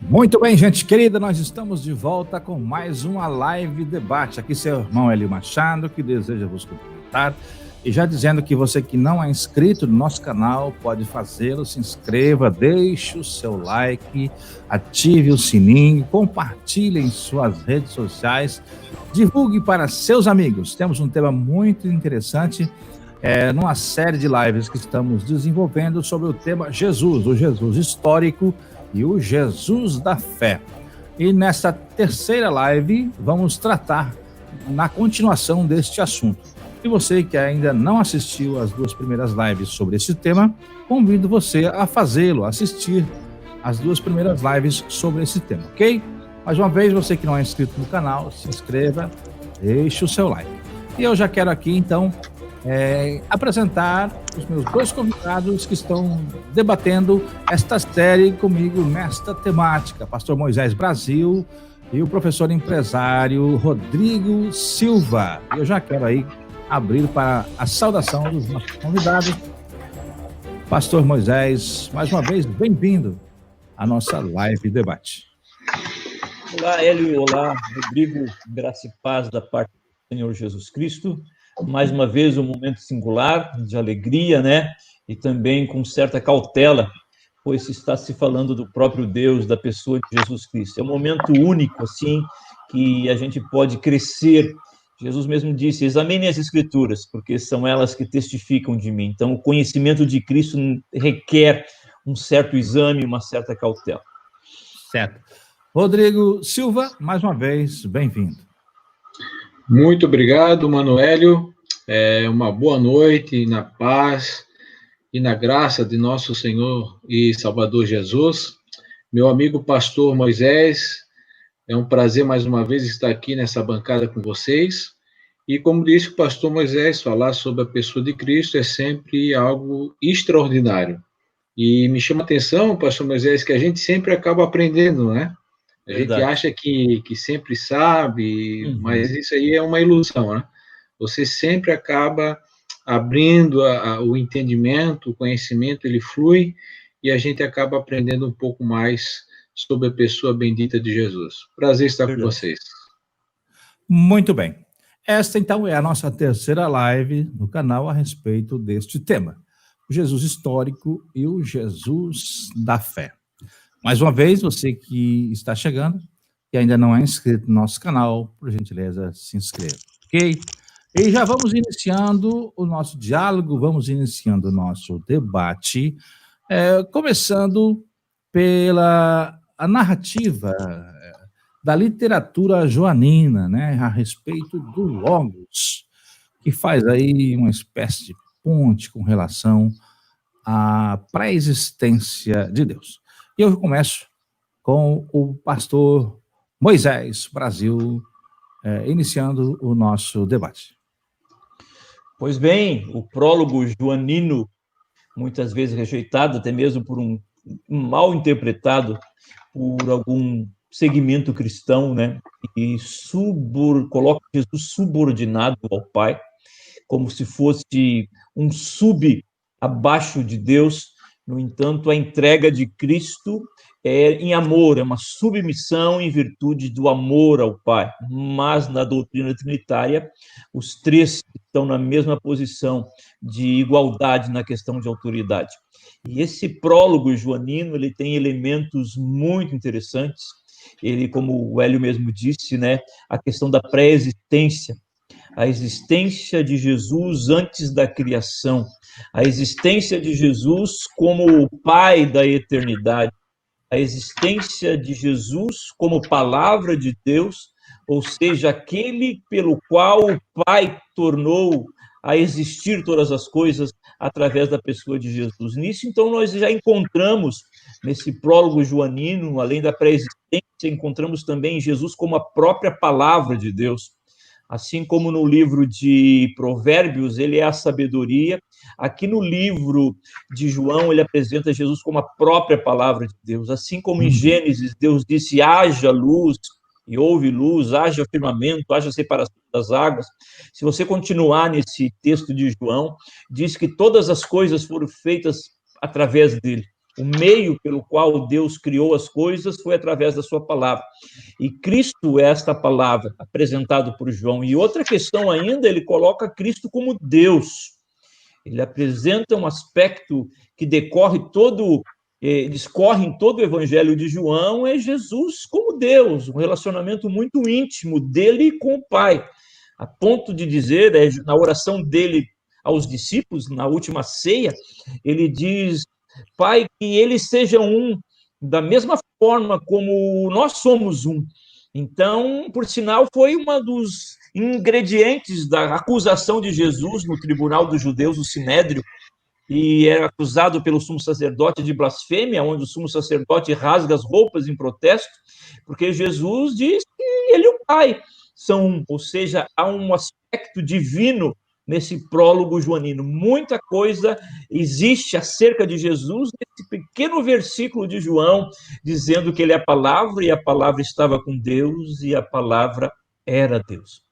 Muito bem, gente querida, nós estamos de volta com mais uma live debate. Aqui seu irmão Hélio Machado, que deseja vos cumprimentar. E já dizendo que você que não é inscrito no nosso canal, pode fazê-lo, se inscreva, deixe o seu like, ative o sininho, compartilhe em suas redes sociais, divulgue para seus amigos. Temos um tema muito interessante, numa série de lives que estamos desenvolvendo sobre o tema Jesus, o Jesus histórico e o Jesus da fé. E nesta terceira live vamos tratar na continuação deste assunto. E você que ainda não assistiu às duas primeiras lives sobre esse tema, convido você a fazê-lo, assistir às duas primeiras lives sobre esse tema, ok? Mais uma vez, você que não é inscrito no canal, se inscreva, deixe o seu like. E eu já quero aqui, então, apresentar os meus dois convidados que estão debatendo esta série comigo nesta temática, Pastor Moisés Brasil e o professor empresário Rodrigo Silva. Eu já quero aí abrir para a saudação dos nossos convidados. Pastor Moisés, mais uma vez, bem-vindo à nossa live debate. Olá, Hélio, olá, Rodrigo, graça e paz da parte do Senhor Jesus Cristo. Mais uma vez, um momento singular, de alegria, né? E também com certa cautela, pois está se falando do próprio Deus, da pessoa de Jesus Cristo. É um momento único, assim, que a gente pode crescer. Jesus mesmo disse, examinem as Escrituras, porque são elas que testificam de mim. Então, o conhecimento de Cristo requer um certo exame, uma certa cautela. Certo. Rodrigo Silva, mais uma vez, bem-vindo. Muito obrigado, Manoélio. Uma boa noite na paz e na graça de nosso Senhor e Salvador Jesus. Meu amigo pastor Moisés, é um prazer mais uma vez estar aqui nessa bancada com vocês. E como disse o pastor Moisés, falar sobre a pessoa de Cristo é sempre algo extraordinário. E me chama a atenção, pastor Moisés, que a gente sempre acaba aprendendo, né? A gente acha que sempre sabe, mas isso aí é uma ilusão, né? Você sempre acaba abrindo o entendimento, o conhecimento, ele flui, e a gente acaba aprendendo um pouco mais sobre a pessoa bendita de Jesus. Prazer estar com vocês. Muito bem. Esta, então, é a nossa terceira live no canal a respeito deste tema, o Jesus histórico e o Jesus da fé. Mais uma vez, você que está chegando e ainda não é inscrito no nosso canal, por gentileza, se inscreva, ok? E já vamos iniciando o nosso diálogo, vamos iniciando o nosso debate, começando pela a narrativa da literatura joanina, né, a respeito do Logos, que faz aí uma espécie de ponte com relação à pré-existência de Deus. E eu começo com o pastor Moisés Brasil, iniciando o nosso debate. Pois bem, o prólogo joanino, muitas vezes rejeitado, até mesmo por um mal interpretado por algum segmento cristão, né? E coloca Jesus subordinado ao Pai, como se fosse um abaixo de Deus. No entanto, a entrega de Cristo é em amor, é uma submissão em virtude do amor ao Pai. Mas na doutrina trinitária, os três estão na mesma posição de igualdade na questão de autoridade. E esse prólogo joanino, ele tem elementos muito interessantes. Ele, como o Hélio mesmo disse, né, a questão da pré-existência, a existência de Jesus antes da criação, a existência de Jesus como o Pai da eternidade, a existência de Jesus como palavra de Deus, ou seja, aquele pelo qual o Pai tornou a existir todas as coisas através da pessoa de Jesus. Nisso, então, nós já encontramos, nesse prólogo joanino, além da pré-existência, encontramos também Jesus como a própria palavra de Deus. Assim como no livro de Provérbios, ele é a sabedoria, aqui no livro de João, ele apresenta Jesus como a própria palavra de Deus. Assim como em Gênesis, Deus disse, haja luz, e houve luz, haja firmamento, haja separação das águas. Se você continuar nesse texto de João, diz que todas as coisas foram feitas através dele. O meio pelo qual Deus criou as coisas foi através da sua palavra. E Cristo é esta palavra, apresentado por João. E outra questão ainda, ele coloca Cristo como Deus. Ele apresenta um aspecto que discorre em todo o Evangelho de João, é Jesus como Deus, um relacionamento muito íntimo dele com o Pai, a ponto de dizer, na oração dele aos discípulos, na última ceia, ele diz: Pai, que eles sejam um, da mesma forma como nós somos um. Então, por sinal, foi uma dos ingredientes da acusação de Jesus no tribunal dos judeus, o Sinédrio, e era acusado pelo sumo sacerdote de blasfêmia, onde o sumo sacerdote rasga as roupas em protesto, porque Jesus diz que ele e o Pai são um, ou seja, há um aspecto divino nesse prólogo joanino. Muita coisa existe acerca de Jesus nesse pequeno versículo de João, dizendo que ele é a palavra, e a palavra estava com Deus, e a palavra era Deus.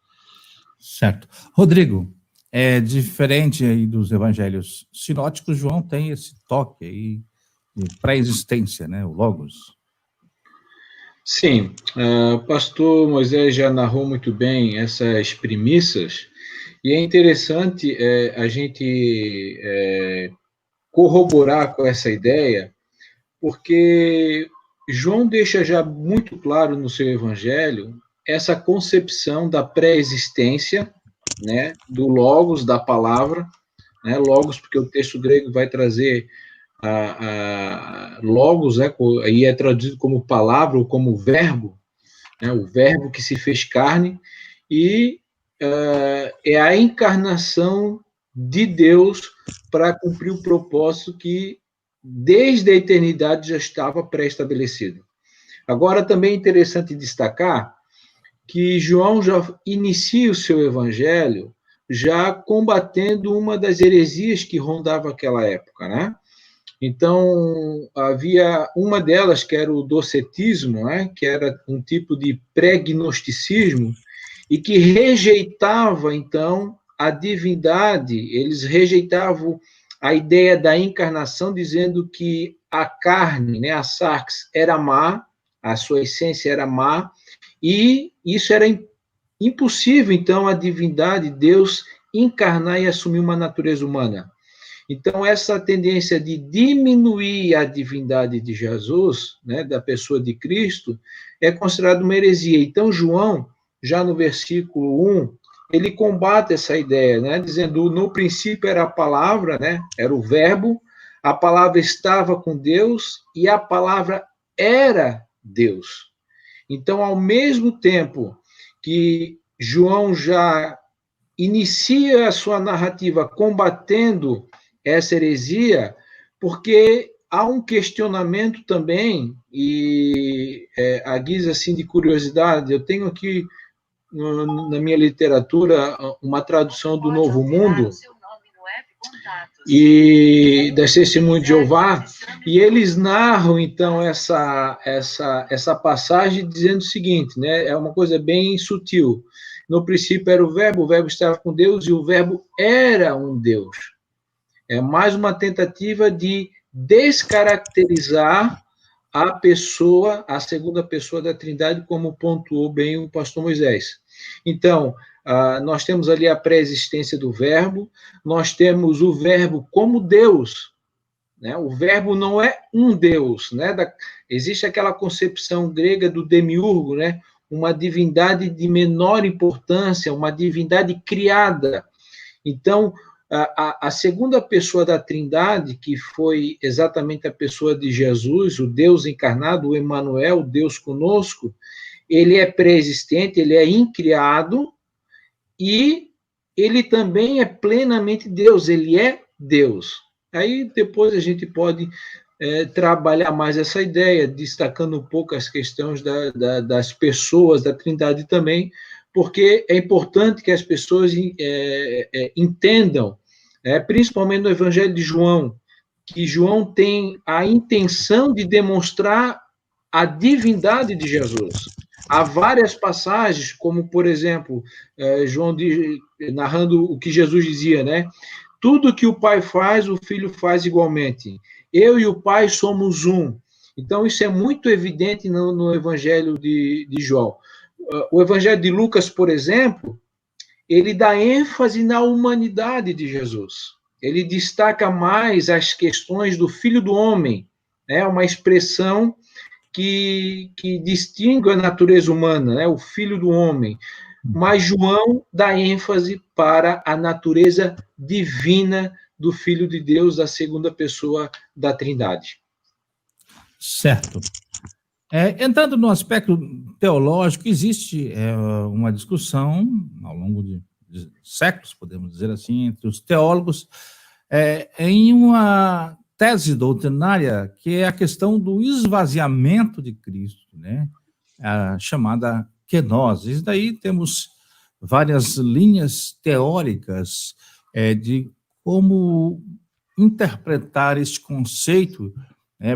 Certo. Rodrigo, é diferente aí dos evangelhos sinóticos, João tem esse toque aí de pré-existência, né, o Logos. Sim, o pastor Moisés já narrou muito bem essas premissas, e é interessante a gente corroborar com essa ideia, porque João deixa já muito claro no seu evangelho essa concepção da pré-existência, né, do logos, da palavra, né, logos, porque o texto grego vai trazer logos, né, aí é traduzido como palavra ou como verbo, né, o verbo que se fez carne, e é a encarnação de Deus para cumprir o propósito que desde a eternidade já estava pré-estabelecido. Agora, também é interessante destacar que João já inicia o seu evangelho já combatendo uma das heresias que rondava aquela época, né? Então, havia uma delas que era o docetismo, né? Que era um tipo de pré-gnosticismo e que rejeitava, então, a divindade. Eles rejeitavam a ideia da encarnação, dizendo que a carne, né, a sarx, era má, a sua essência era má, e isso era impossível, então, a divindade, Deus, encarnar e assumir uma natureza humana. Então, essa tendência de diminuir a divindade de Jesus, né, da pessoa de Cristo, é considerada uma heresia. Então, João, já no versículo 1, ele combate essa ideia, né, dizendo, no princípio era a palavra, né, era o verbo, a palavra estava com Deus e a palavra era Deus. Então, ao mesmo tempo que João já inicia a sua narrativa combatendo essa heresia, porque há um questionamento também, e a guisa assim, de curiosidade, eu tenho aqui na minha literatura uma tradução do Novo Mundo, e das Testemunhas de Jeová, e eles narram, então, essa passagem dizendo o seguinte, né, é uma coisa bem sutil. No princípio era o verbo estava com Deus, e o verbo era um Deus. É mais uma tentativa de descaracterizar a pessoa, a segunda pessoa da Trindade, como pontuou bem o pastor Moisés. Então, nós temos ali a pré-existência do verbo, nós temos o verbo como Deus, né? O verbo não é um Deus, né? Existe aquela concepção grega do demiurgo, né? Uma divindade de menor importância, uma divindade criada. Então, a segunda pessoa da Trindade, que foi exatamente a pessoa de Jesus, o Deus encarnado, o Emmanuel, Deus conosco, ele é pré-existente, ele é incriado, e ele também é plenamente Deus, ele é Deus. Aí depois a gente pode trabalhar mais essa ideia, destacando um pouco as questões das pessoas da Trindade também, porque é importante que as pessoas entendam, principalmente no Evangelho de João, que João tem a intenção de demonstrar a divindade de Jesus. Há várias passagens, como, por exemplo, João narrando o que Jesus dizia, né? Tudo que o Pai faz, o Filho faz igualmente. eu e o Pai somos um. Então, isso é muito evidente no Evangelho de João. O Evangelho de Lucas, por exemplo, ele dá ênfase na humanidade de Jesus. Ele destaca mais as questões do Filho do Homem, né? Uma expressão que distingue a natureza humana, né? O Filho do Homem. Mas João dá ênfase para a natureza divina do Filho de Deus, da segunda pessoa da Trindade. Certo. Entrando no aspecto teológico, existe uma discussão ao longo de séculos, podemos dizer assim, entre os teólogos, em uma tese doutrinária que é a questão do esvaziamento de Cristo, né? A chamada kenosis. E daí temos várias linhas teóricas de como interpretar este conceito,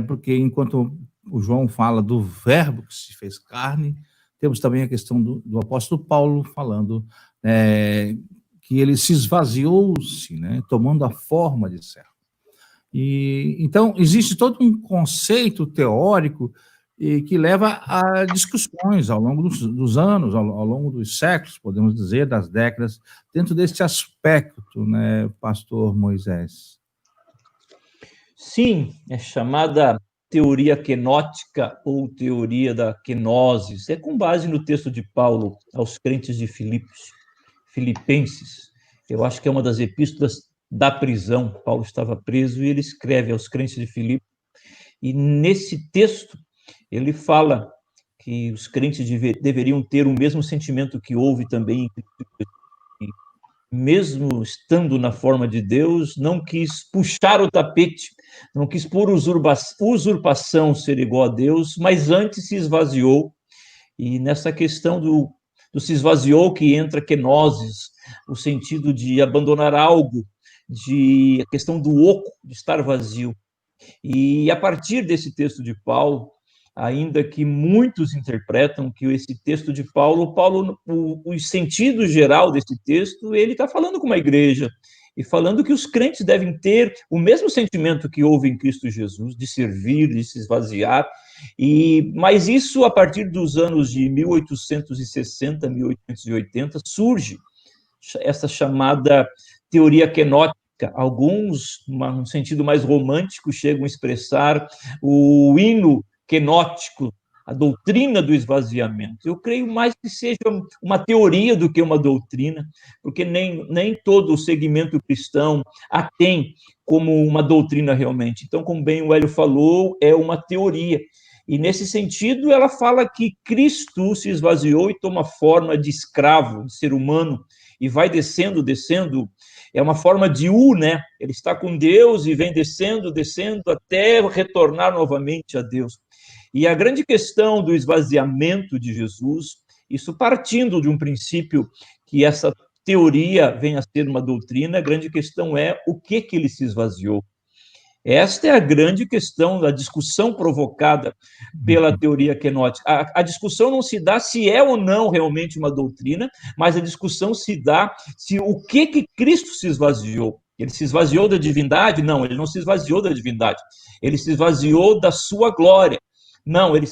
porque enquanto o João fala do verbo que se fez carne, temos também a questão do apóstolo Paulo falando que ele se esvaziou-se, né, tomando a forma de servo. E então existe todo um conceito teórico que leva a discussões ao longo dos anos, ao longo dos séculos, podemos dizer, das décadas, dentro deste aspecto, né, pastor Moisés? Sim, é chamada teoria kenótica ou teoria da kenosis. É com base no texto de Paulo aos crentes de Filipenses. Eu acho que é uma das epístolas da prisão. Paulo estava preso e ele escreve aos crentes de Filipe. E nesse texto ele fala que os crentes deveriam ter o mesmo sentimento que houve também em Cristo Jesus. Mesmo estando na forma de Deus, não quis puxar o tapete, não quis por usurpação ser igual a Deus, mas antes se esvaziou. E nessa questão do se esvaziou que entra kenosis, o sentido de abandonar algo, a questão do oco, de estar vazio. E a partir desse texto de Paulo, ainda que muitos interpretam que esse texto de Paulo, o sentido geral desse texto, ele está falando com uma igreja e falando que os crentes devem ter o mesmo sentimento que houve em Cristo Jesus, de servir, de se esvaziar, mas isso a partir dos anos de 1860, 1880, surge essa chamada teoria kenótica. Alguns, num sentido mais romântico, chegam a expressar o hino kenótico, a doutrina do esvaziamento. Eu creio mais que seja uma teoria do que uma doutrina, porque nem todo o segmento cristão a tem como uma doutrina realmente. Então, como bem o Hélio falou, é uma teoria. E, nesse sentido, ela fala que Cristo se esvaziou e toma forma de escravo, de ser humano, e vai descendo, é uma forma de né? Ele está com Deus e vem descendo, até retornar novamente a Deus. E a grande questão do esvaziamento de Jesus, isso partindo de um princípio que essa teoria venha a ser uma doutrina, a grande questão é o que ele se esvaziou. Esta é a grande questão da discussão provocada pela teoria kenótica. A discussão não se dá se é ou não realmente uma doutrina, mas a discussão se dá se o que Cristo se esvaziou. Ele se esvaziou da divindade? Não, ele não se esvaziou da divindade. Ele se esvaziou da sua glória. Não, ele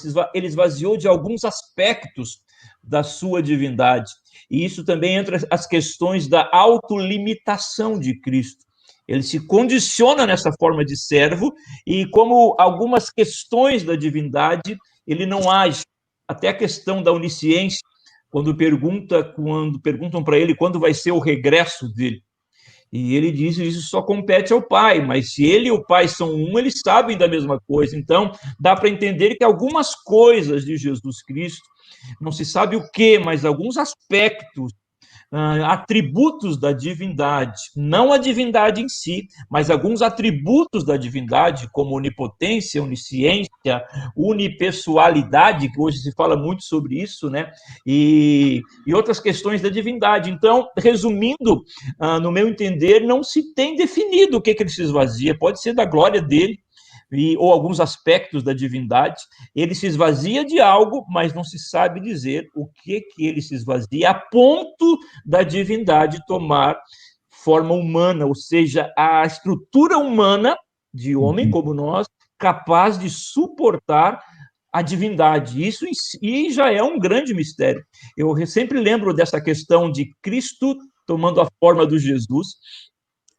esvaziou de alguns aspectos da sua divindade. E isso também entra as questões da autolimitação de Cristo. Ele se condiciona nessa forma de servo e, como algumas questões da divindade, ele não age. Até a questão da onisciência, quando perguntam para ele quando vai ser o regresso dele. E ele diz que isso só compete ao Pai, mas se ele e o Pai são um, eles sabem da mesma coisa. Então, dá para entender que algumas coisas de Jesus Cristo, não se sabe o que, mas alguns aspectos, atributos da divindade, não a divindade em si, mas alguns atributos da divindade, como onipotência, onisciência, unipessoalidade, que hoje se fala muito sobre isso, né? E outras questões da divindade. Então, resumindo, no meu entender, não se tem definido o que ele se esvazia, pode ser da glória dele, ou alguns aspectos da divindade. Ele se esvazia de algo, mas não se sabe dizer o que ele se esvazia, a ponto da divindade tomar forma humana, ou seja, a estrutura humana de homem como nós, capaz de suportar a divindade. Isso e já é um grande mistério. Eu sempre lembro dessa questão de Cristo tomando a forma do Jesus,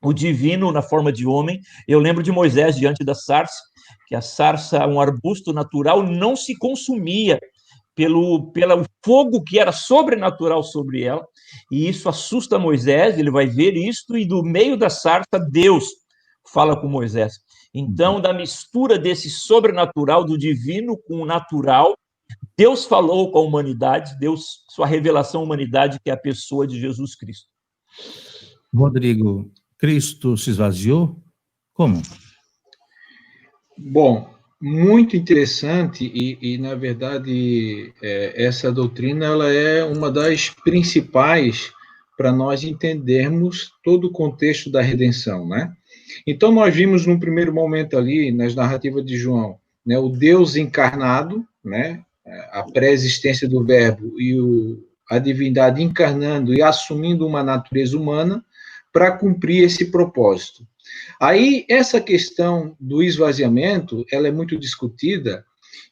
o divino na forma de homem. Eu lembro de Moisés diante da sarça, que a sarça, um arbusto natural, não se consumia pelo fogo que era sobrenatural sobre ela, e isso assusta Moisés. Ele vai ver isto, e do meio da sarça, Deus fala com Moisés. Então, da mistura desse sobrenatural, do divino com o natural, Deus falou com a humanidade, Deus, sua revelação à humanidade, que é a pessoa de Jesus Cristo. Rodrigo, Cristo se esvaziou? Como? Bom, muito interessante e na verdade, essa doutrina ela é uma das principais para nós entendermos todo o contexto da redenção, né? Então, nós vimos num primeiro momento ali, nas narrativas de João, né, o Deus encarnado, né, a pré-existência do Verbo e a divindade encarnando e assumindo uma natureza humana para cumprir esse propósito. Aí, essa questão do esvaziamento, ela é muito discutida,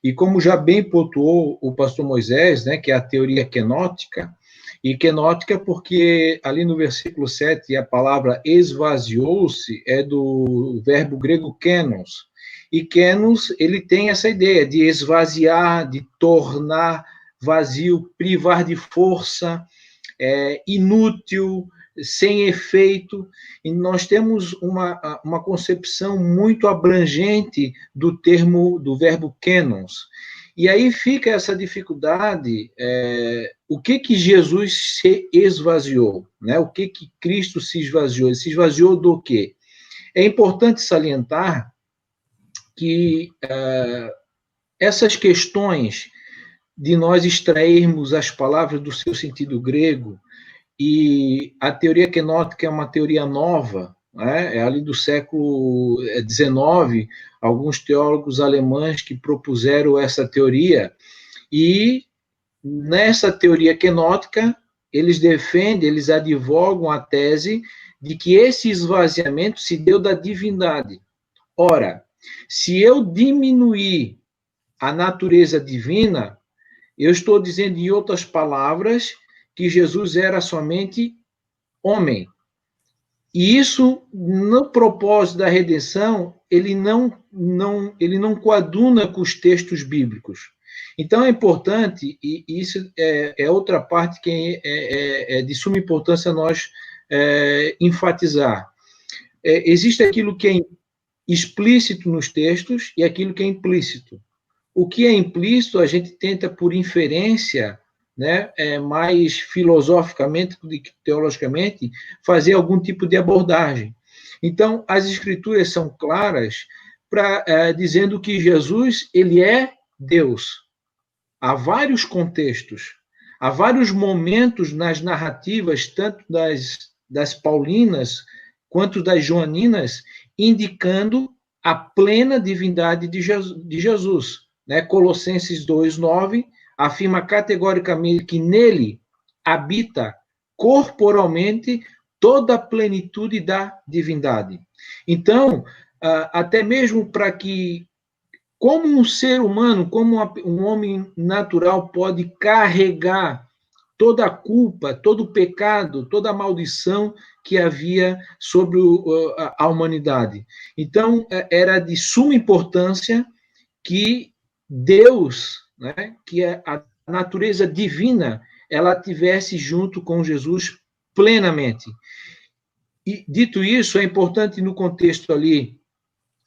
e como já bem pontuou o pastor Moisés, né, que é a teoria kenótica, e kenótica porque ali no versículo 7 a palavra esvaziou-se é do verbo grego kenos, e kenos ele tem essa ideia de esvaziar, de tornar vazio, privar de força, inútil, sem efeito, e nós temos uma concepção muito abrangente do termo, do verbo kenos. E aí fica essa dificuldade, o que Jesus se esvaziou, né? O que Cristo se esvaziou? Ele se esvaziou do quê? É importante salientar que essas questões de nós extrairmos as palavras do seu sentido grego, e a teoria kenótica é uma teoria nova, né? É ali do século XIX, alguns teólogos alemães que propuseram essa teoria, e nessa teoria kenótica, eles defendem, eles advogam a tese de que esse esvaziamento se deu da divindade. Ora, se eu diminuir a natureza divina, eu estou dizendo, em outras palavras, que Jesus era somente homem. E isso, no propósito da redenção, ele não coaduna com os textos bíblicos. Então, é importante, e isso é outra parte que é de suma importância nós enfatizar. Existe aquilo que é explícito nos textos e aquilo que é implícito. O que é implícito, a gente tenta, por inferência, né, mais filosoficamente do que teologicamente, fazer algum tipo de abordagem. Então, as escrituras são claras dizendo que Jesus, ele é Deus. Há vários contextos, há vários momentos nas narrativas, tanto das paulinas quanto das joaninas, indicando a plena divindade de Jesus. Né? Colossenses 2:9 afirma categoricamente que nele habita corporalmente toda a plenitude da divindade. Então, até mesmo para que, como um ser humano, como um homem natural pode carregar toda a culpa, todo o pecado, toda a maldição que havia sobre a humanidade. Então, era de suma importância que Deus, né, que é a natureza divina, ela tivesse junto com Jesus plenamente. E, dito isso, é importante no contexto ali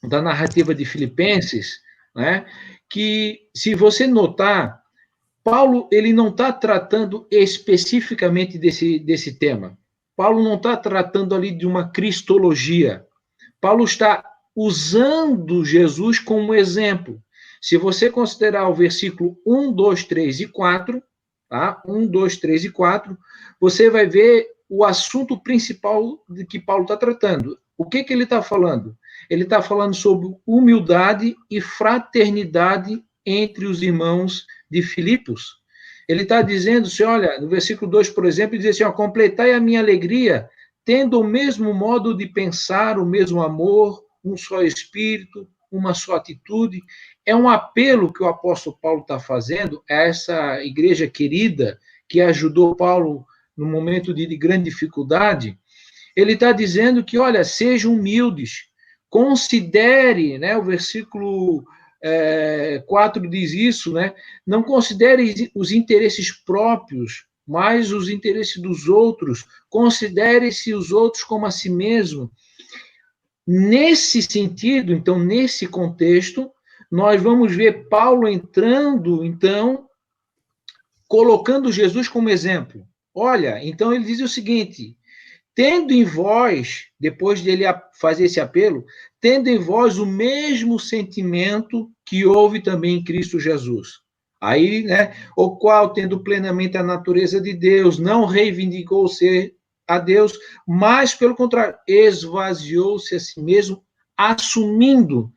da narrativa de Filipenses, né, que, se você notar, Paulo ele não está tratando especificamente desse tema. Paulo não está tratando ali de uma cristologia. Paulo está usando Jesus como exemplo. Se você considerar o versículo 1, 2, 3 e 4, tá? 1, 2, 3 e 4, você vai ver o assunto principal de que Paulo está tratando. O que ele está falando? Ele está falando sobre humildade e fraternidade entre os irmãos de Filipos. Ele está dizendo assim, olha, no versículo 2, por exemplo, ele diz assim, completai a minha alegria, tendo o mesmo modo de pensar, o mesmo amor, um só espírito, uma só atitude. É um apelo que o apóstolo Paulo está fazendo a essa igreja querida que ajudou Paulo no momento de grande dificuldade. Ele está dizendo que, olha, sejam humildes, considere, né, o versículo 4 diz isso, né, não considere os interesses próprios, mas os interesses dos outros, considere-se os outros como a si mesmo. Nesse sentido, então, nesse contexto, nós vamos ver Paulo entrando, então, colocando Jesus como exemplo. Olha, então ele diz o seguinte: tendo em vós, depois dele fazer esse apelo, tendo em vós o mesmo sentimento que houve também em Cristo Jesus. Aí, né, o qual, tendo plenamente a natureza de Deus, não reivindicou ser a Deus, mas, pelo contrário, esvaziou-se a si mesmo, assumindo.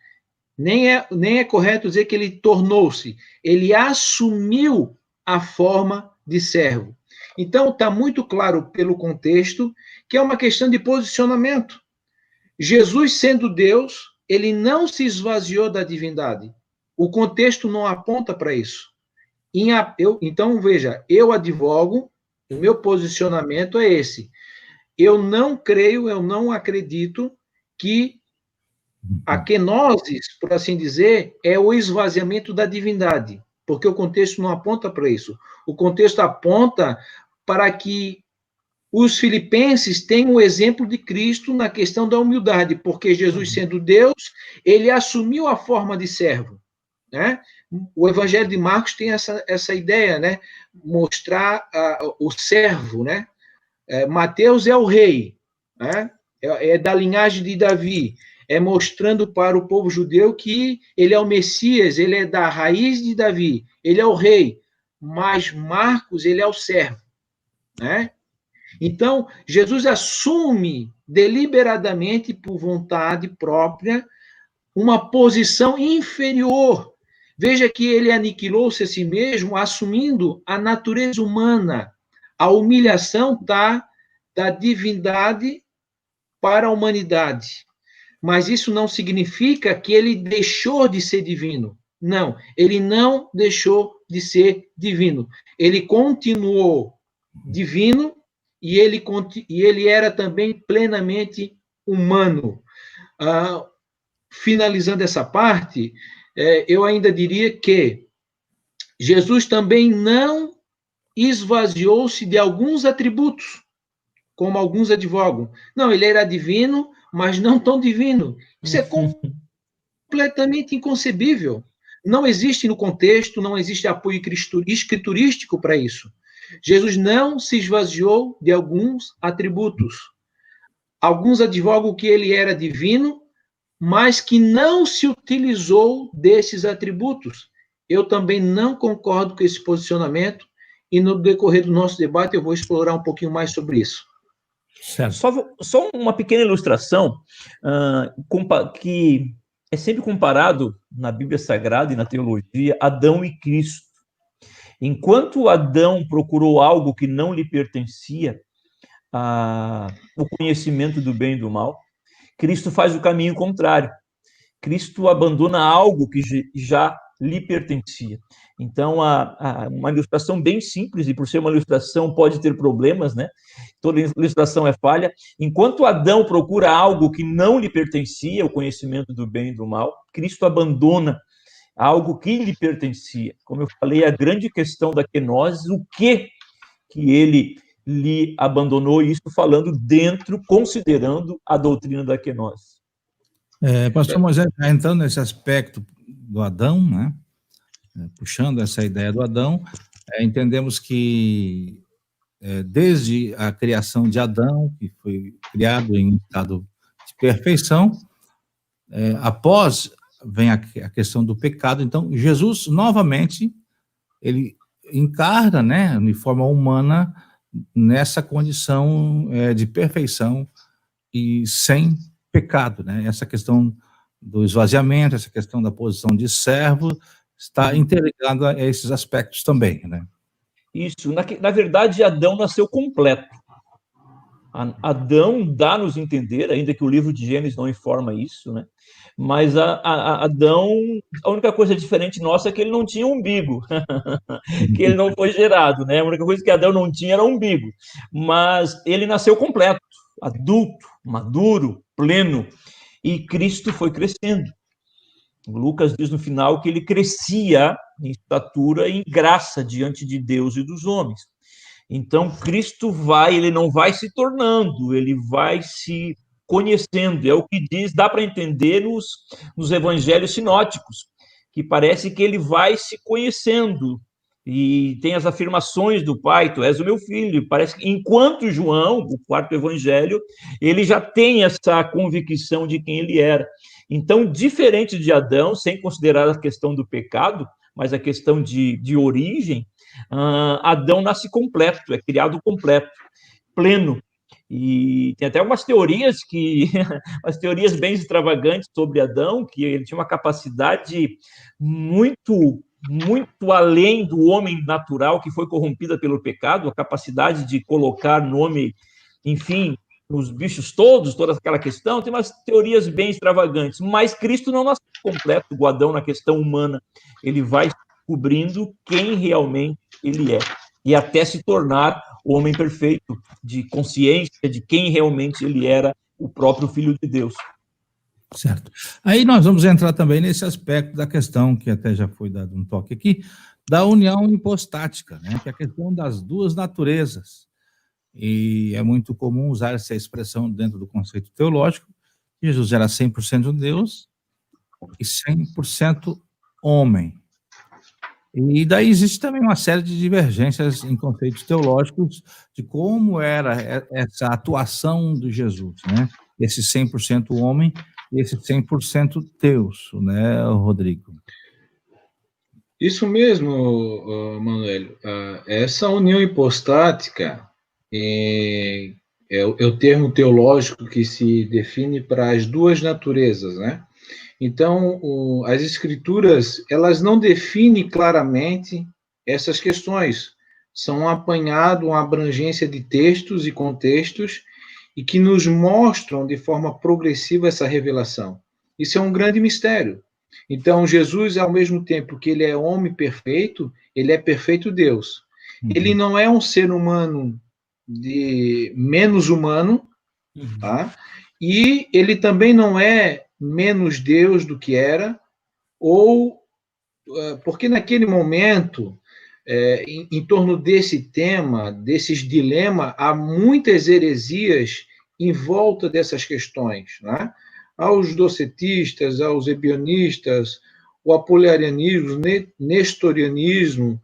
Nem é correto dizer que ele tornou-se, ele assumiu a forma de servo. Então, está muito claro pelo contexto que é uma questão de posicionamento. Jesus, sendo Deus, ele não se esvaziou da divindade. O contexto não aponta para isso. Então, veja, eu advogo, o meu posicionamento é esse. Eu não creio, eu não acredito que a kenosis, por assim dizer, é o esvaziamento da divindade, porque o contexto não aponta para isso. O contexto aponta para que os filipenses tenham o exemplo de Cristo na questão da humildade, porque Jesus, sendo Deus, ele assumiu a forma de servo, né? O Evangelho de Marcos tem essa ideia, né? Mostrar o servo, né? Mateus é o rei, né? É da linhagem de Davi, é mostrando para o povo judeu que ele é o Messias, ele é da raiz de Davi, ele é o rei, mas Marcos, ele é o servo, né? Então, Jesus assume deliberadamente, por vontade própria, uma posição inferior. Veja que ele aniquilou-se a si mesmo, assumindo a natureza humana. A humilhação da divindade para a humanidade. Mas isso não significa que ele deixou de ser divino. Não, ele não deixou de ser divino. Ele continuou divino e ele era também plenamente humano. Finalizando essa parte, eu ainda diria que Jesus também não esvaziou-se de alguns atributos, como alguns advogam. Não, ele era divino, mas não tão divino. Isso é completamente inconcebível. Não existe no contexto, não existe apoio escriturístico para isso. Jesus não se esvaziou de alguns atributos. Alguns advogam que ele era divino, mas que não se utilizou desses atributos. Eu também não concordo com esse posicionamento, e no decorrer do nosso debate eu vou explorar um pouquinho mais sobre isso. Só uma pequena ilustração que é sempre comparado na Bíblia Sagrada e na teologia, Adão e Cristo. Enquanto Adão procurou algo que não lhe pertencia, o conhecimento do bem e do mal, Cristo faz o caminho contrário. Cristo abandona algo que já lhe pertencia. Então, uma ilustração bem simples, e por ser uma ilustração pode ter problemas, né? Toda ilustração é falha. Enquanto Adão procura algo que não lhe pertencia, o conhecimento do bem e do mal, Cristo abandona algo que lhe pertencia. Como eu falei, a grande questão da kenosis, o que ele lhe abandonou, isso falando dentro, considerando a doutrina da kenosis. Pastor Moisés, entrando nesse aspecto do Adão, né? Puxando essa ideia do Adão, entendemos que desde a criação de Adão, que foi criado em estado de perfeição, após vem a questão do pecado. Então, Jesus, novamente, ele encarna, né, de forma humana, nessa condição de perfeição e sem pecado, né? Essa questão do esvaziamento, essa questão da posição de servo, está interligada a esses aspectos também, né? Isso. Na verdade, Adão nasceu completo. Adão dá-nos entender, ainda que o livro de Gênesis não informa isso, né? Mas Adão, a única coisa diferente nossa é que ele não tinha umbigo, que ele não foi gerado, né? A única coisa que Adão não tinha era umbigo, mas ele nasceu completo, adulto, maduro, pleno, e Cristo foi crescendo. Lucas diz no final que ele crescia em estatura e em graça diante de Deus e dos homens. Então, Cristo ele não vai se tornando, ele vai se conhecendo. É o que diz, dá para entender nos evangelhos sinóticos, que parece que ele vai se conhecendo. E tem as afirmações do Pai, tu és o meu filho. Parece que, enquanto João, o quarto evangelho, ele já tem essa convicção de quem ele era. Então, diferente de Adão, sem considerar a questão do pecado, mas a questão de origem, Adão nasce completo, é criado completo, pleno. E tem até umas teorias umas teorias bem extravagantes sobre Adão, que ele tinha uma capacidade muito além do homem natural que foi corrompida pelo pecado, a capacidade de colocar nome, enfim, os bichos todos, toda aquela questão, tem umas teorias bem extravagantes, mas Cristo não nasceu completo, o Adão na questão humana, ele vai descobrindo quem realmente ele é, e até se tornar o homem perfeito, de consciência de quem realmente ele era, o próprio Filho de Deus. Certo. Aí nós vamos entrar também nesse aspecto da questão, que até já foi dado um toque aqui, da união hipostática, né? Que é a questão das duas naturezas. E é muito comum usar essa expressão dentro do conceito teológico. Jesus era 100% Deus e 100% homem. E daí existe também uma série de divergências em conceitos teológicos de como era essa atuação de Jesus, né? Esse 100% homem e esse 100% Deus, né, Rodrigo? Isso mesmo, Manuel. Essa união hipostática é o termo teológico que se define para as duas naturezas, né? Então, as escrituras, elas não definem claramente essas questões. São um apanhado, uma abrangência de textos e contextos e que nos mostram de forma progressiva essa revelação. Isso é um grande mistério. Então, Jesus, ao mesmo tempo que ele é homem perfeito, ele é perfeito Deus. Ele não é um ser humano menos humano, tá? E ele também não é menos Deus do que era, porque naquele momento, em torno desse tema, desses dilemas, há muitas heresias em volta dessas questões, né? Aos docetistas, aos ebionistas, o apoliarianismo, nestorianismo,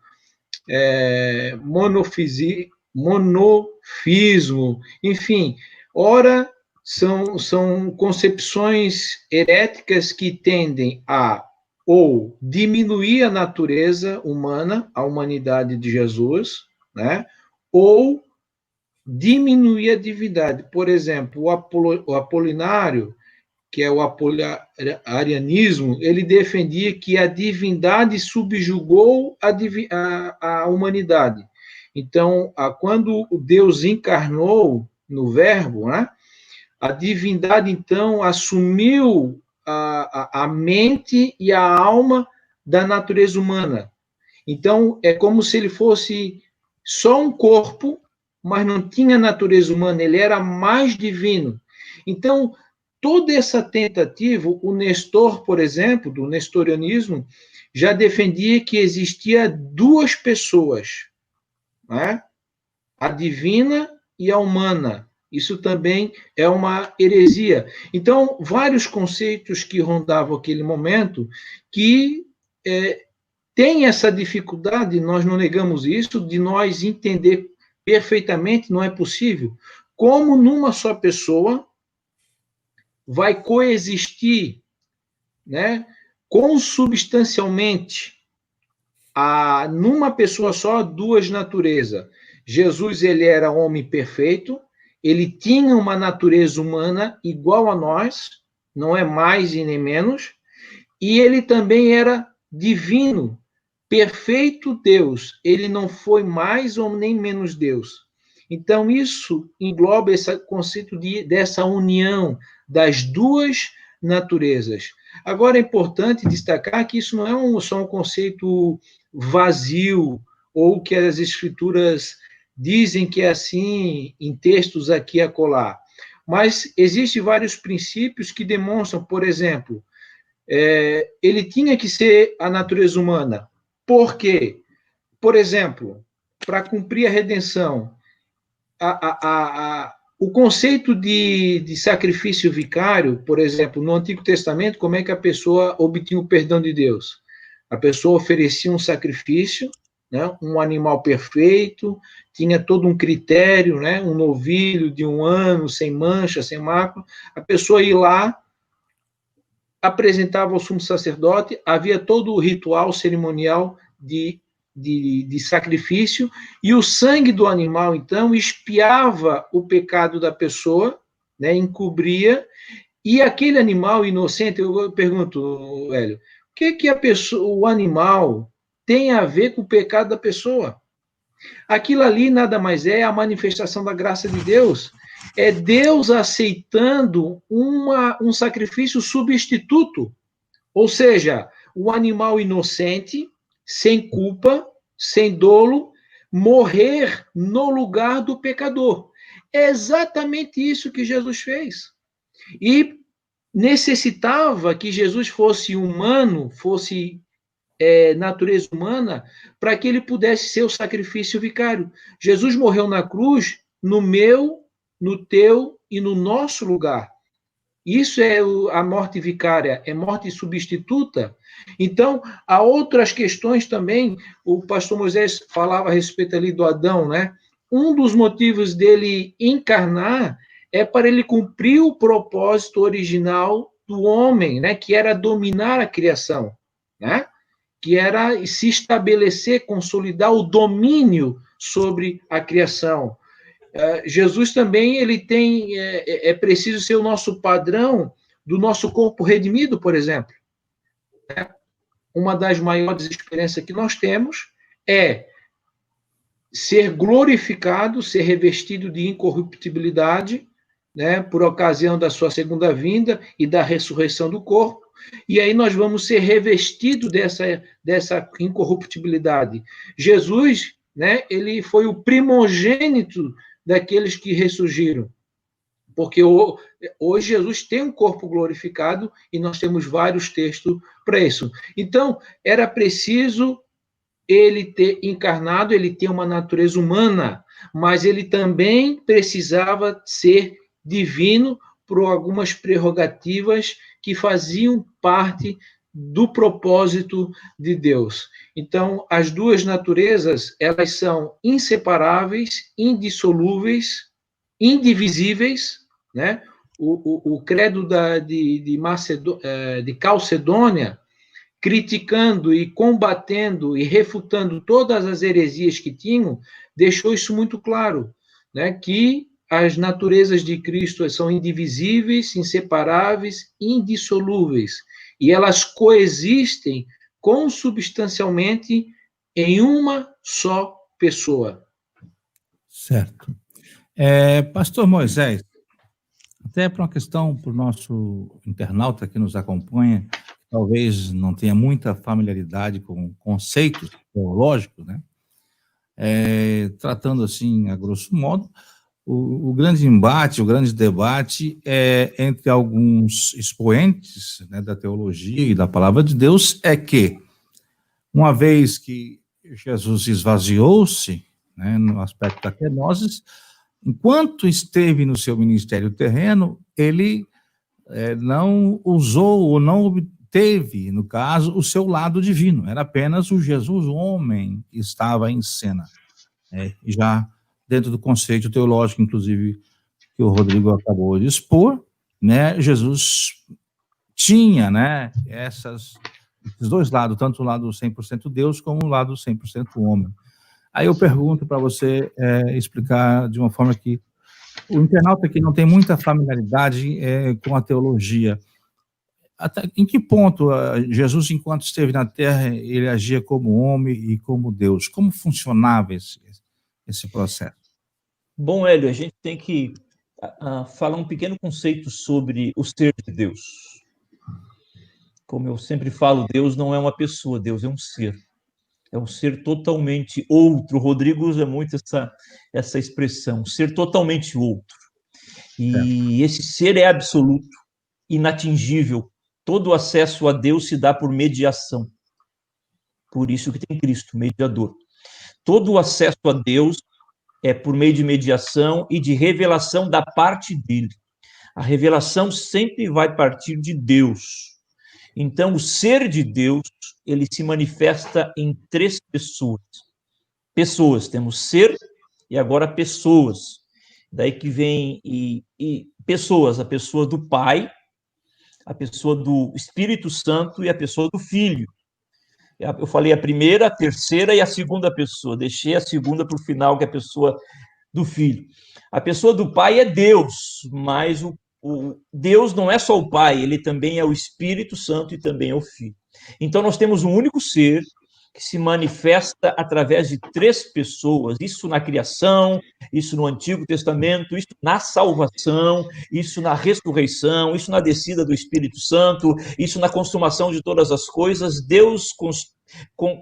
monofismo, enfim, ora são concepções heréticas que tendem a ou diminuir a natureza humana, a humanidade de Jesus, né? Ou diminuir a divindade. Por exemplo, o Apolinário, que é o apoliarianismo, ele defendia que a divindade subjugou a humanidade. Então, quando Deus encarnou no Verbo, né, a divindade, então, assumiu a mente e a alma da natureza humana. Então, é como se ele fosse só um corpo, mas não tinha natureza humana, ele era mais divino. Então, toda essa tentativa, o Nestor, por exemplo, do nestorianismo, já defendia que existia duas pessoas, né? A divina e a humana. Isso também é uma heresia. Então, vários conceitos que rondavam aquele momento que tem essa dificuldade, nós não negamos isso, de nós entender perfeitamente, não é possível, como numa só pessoa vai coexistir, né, consubstancialmente, numa pessoa só, duas naturezas. Jesus, ele era homem perfeito, ele tinha uma natureza humana igual a nós, não é mais e nem menos, e ele também era divino, perfeito Deus, ele não foi mais ou nem menos Deus. Então, isso engloba esse conceito dessa união das duas naturezas. Agora, é importante destacar que isso não é só um conceito vazio, ou que as escrituras dizem que é assim em textos aqui e acolá. Mas existem vários princípios que demonstram, por exemplo, ele tinha que ser a natureza humana. Por quê? Por exemplo, para cumprir a redenção, o conceito de sacrifício vicário, por exemplo, no Antigo Testamento, como é que a pessoa obtinha o perdão de Deus? A pessoa oferecia um sacrifício, né, um animal perfeito, tinha todo um critério, né, um novilho de 1 ano, sem mancha, sem mácula. A pessoa ia lá, apresentava ao sumo sacerdote, havia todo o ritual cerimonial de sacrifício, e o sangue do animal, então, expiava o pecado da pessoa, né, encobria, e aquele animal inocente, eu pergunto, Hélio, o que o animal tem a ver com o pecado da pessoa? Aquilo ali nada mais é a manifestação da graça de Deus. É Deus aceitando um sacrifício substituto. Ou seja, o animal inocente, sem culpa, sem dolo, morrer no lugar do pecador. É exatamente isso que Jesus fez. E necessitava que Jesus fosse humano, fosse natureza humana, para que ele pudesse ser o sacrifício vicário. Jesus morreu na cruz no meu, no teu e no nosso lugar. Isso é a morte vicária, é morte substituta. Então, há outras questões também. O pastor Moisés falava a respeito ali do Adão, né? Um dos motivos dele encarnar é para ele cumprir o propósito original do homem, né? Que era dominar a criação, né? Que era se estabelecer, consolidar o domínio sobre a criação. Jesus também ele tem é preciso ser o nosso padrão do nosso corpo redimido, por exemplo. Uma das maiores experiências que nós temos é ser glorificado, ser revestido de incorruptibilidade, né, por ocasião da sua segunda vinda e da ressurreição do corpo. E aí nós vamos ser revestidos dessa incorruptibilidade. Jesus, né, ele foi o primogênito daqueles que ressurgiram. Porque hoje Jesus tem um corpo glorificado e nós temos vários textos para isso. Então, era preciso ele ter encarnado, ele ter uma natureza humana, mas ele também precisava ser divino por algumas prerrogativas que faziam parte do propósito de Deus. Então, as duas naturezas, elas são inseparáveis, indissolúveis, indivisíveis, né? O credo de Calcedônia, criticando e combatendo e refutando todas as heresias que tinham, deixou isso muito claro, né? Que as naturezas de Cristo são indivisíveis, inseparáveis, indissolúveis, e elas coexistem consubstancialmente em uma só pessoa. Certo. Pastor Moisés, até para uma questão para o nosso internauta que nos acompanha, talvez não tenha muita familiaridade com conceitos teológicos, né? Tratando assim, a grosso modo, o grande embate, o grande debate entre alguns expoentes, né, da teologia e da palavra de Deus é que, uma vez que Jesus esvaziou-se, né, no aspecto da kenosis, enquanto esteve no seu ministério terreno, ele não usou ou não obteve, no caso, o seu lado divino. Era apenas o Jesus homem que estava em cena. Já dentro do conceito teológico, inclusive, que o Rodrigo acabou de expor, né, Jesus tinha, né, esses dois lados, tanto o lado 100% Deus como o lado 100% homem. Aí eu pergunto para você explicar de uma forma que o internauta que não tem muita familiaridade com a teologia, em que ponto Jesus, enquanto esteve na Terra, ele agia como homem e como Deus? Como funcionava esse processo? Bom, Hélio, a gente tem que falar um pequeno conceito sobre o ser de Deus. Como eu sempre falo, Deus não é uma pessoa, Deus é um ser. É um ser totalmente outro. O Rodrigo usa muito essa expressão, ser totalmente outro. E esse ser é absoluto, inatingível. Todo o acesso a Deus se dá por mediação. Por isso que tem Cristo, mediador. Todo o acesso a Deus é por meio de mediação e de revelação da parte dele. A revelação sempre vai partir de Deus. Então, o ser de Deus, ele se manifesta em 3 pessoas. Pessoas, temos ser e agora pessoas. Daí que vem pessoas, a pessoa do Pai, a pessoa do Espírito Santo e a pessoa do Filho. Eu falei a primeira, a terceira e a segunda pessoa. Deixei a segunda para o final, que é a pessoa do Filho. A pessoa do Pai é Deus, mas o Deus não é só o Pai, ele também é o Espírito Santo e também é o Filho. Então, nós temos um único ser que se manifesta através de 3 pessoas, isso na criação, isso no Antigo Testamento, isso na salvação, isso na ressurreição, isso na descida do Espírito Santo, isso na consumação de todas as coisas. Deus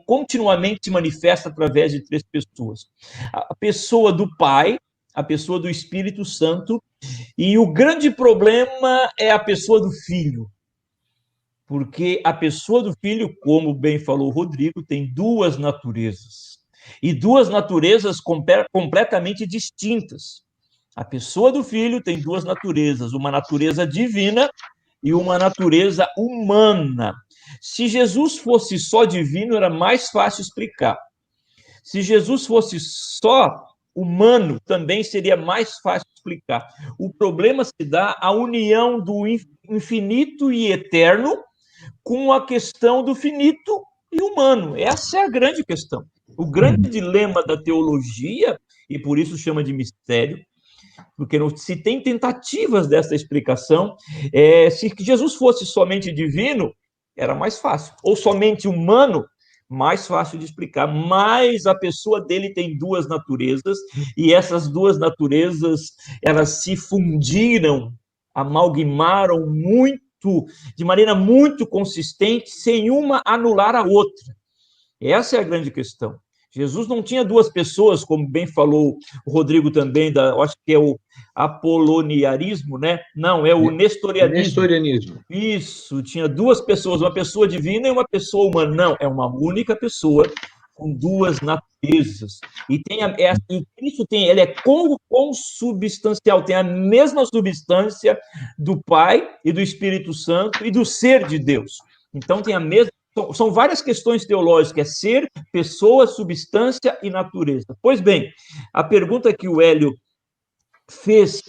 continuamente se manifesta através de 3 pessoas. A pessoa do Pai, a pessoa do Espírito Santo, e o grande problema é a pessoa do Filho. Porque a pessoa do Filho, como bem falou o Rodrigo, tem 2 naturezas. E 2 naturezas completamente distintas. A pessoa do Filho tem 2 naturezas, uma natureza divina e uma natureza humana. Se Jesus fosse só divino, era mais fácil explicar. Se Jesus fosse só humano, também seria mais fácil explicar. O problema se dá à união do infinito e eterno com a questão do finito e humano. Essa é a grande questão. O grande dilema da teologia, e por isso chama de mistério, porque não se tem tentativas dessa explicação, se Jesus fosse somente divino, era mais fácil. Ou somente humano, mais fácil de explicar. Mas a pessoa dele tem 2 naturezas, e essas 2 naturezas, elas se fundiram, amalgamaram de maneira muito consistente, sem uma anular a outra. Essa é a grande questão. Jesus não tinha 2 pessoas, como bem falou o Rodrigo também, acho que é o apoloniarismo, né? Não, é o nestorianismo. Isso, tinha 2 pessoas, uma pessoa divina e uma pessoa humana. Não, é uma única pessoa com 2 naturezas. E Cristo ele é consubstancial, tem a mesma substância do Pai e do Espírito Santo e do ser de Deus. Então tem a mesma. São várias questões teológicas, ser, pessoa, substância e natureza. Pois bem, a pergunta que o Hélio fez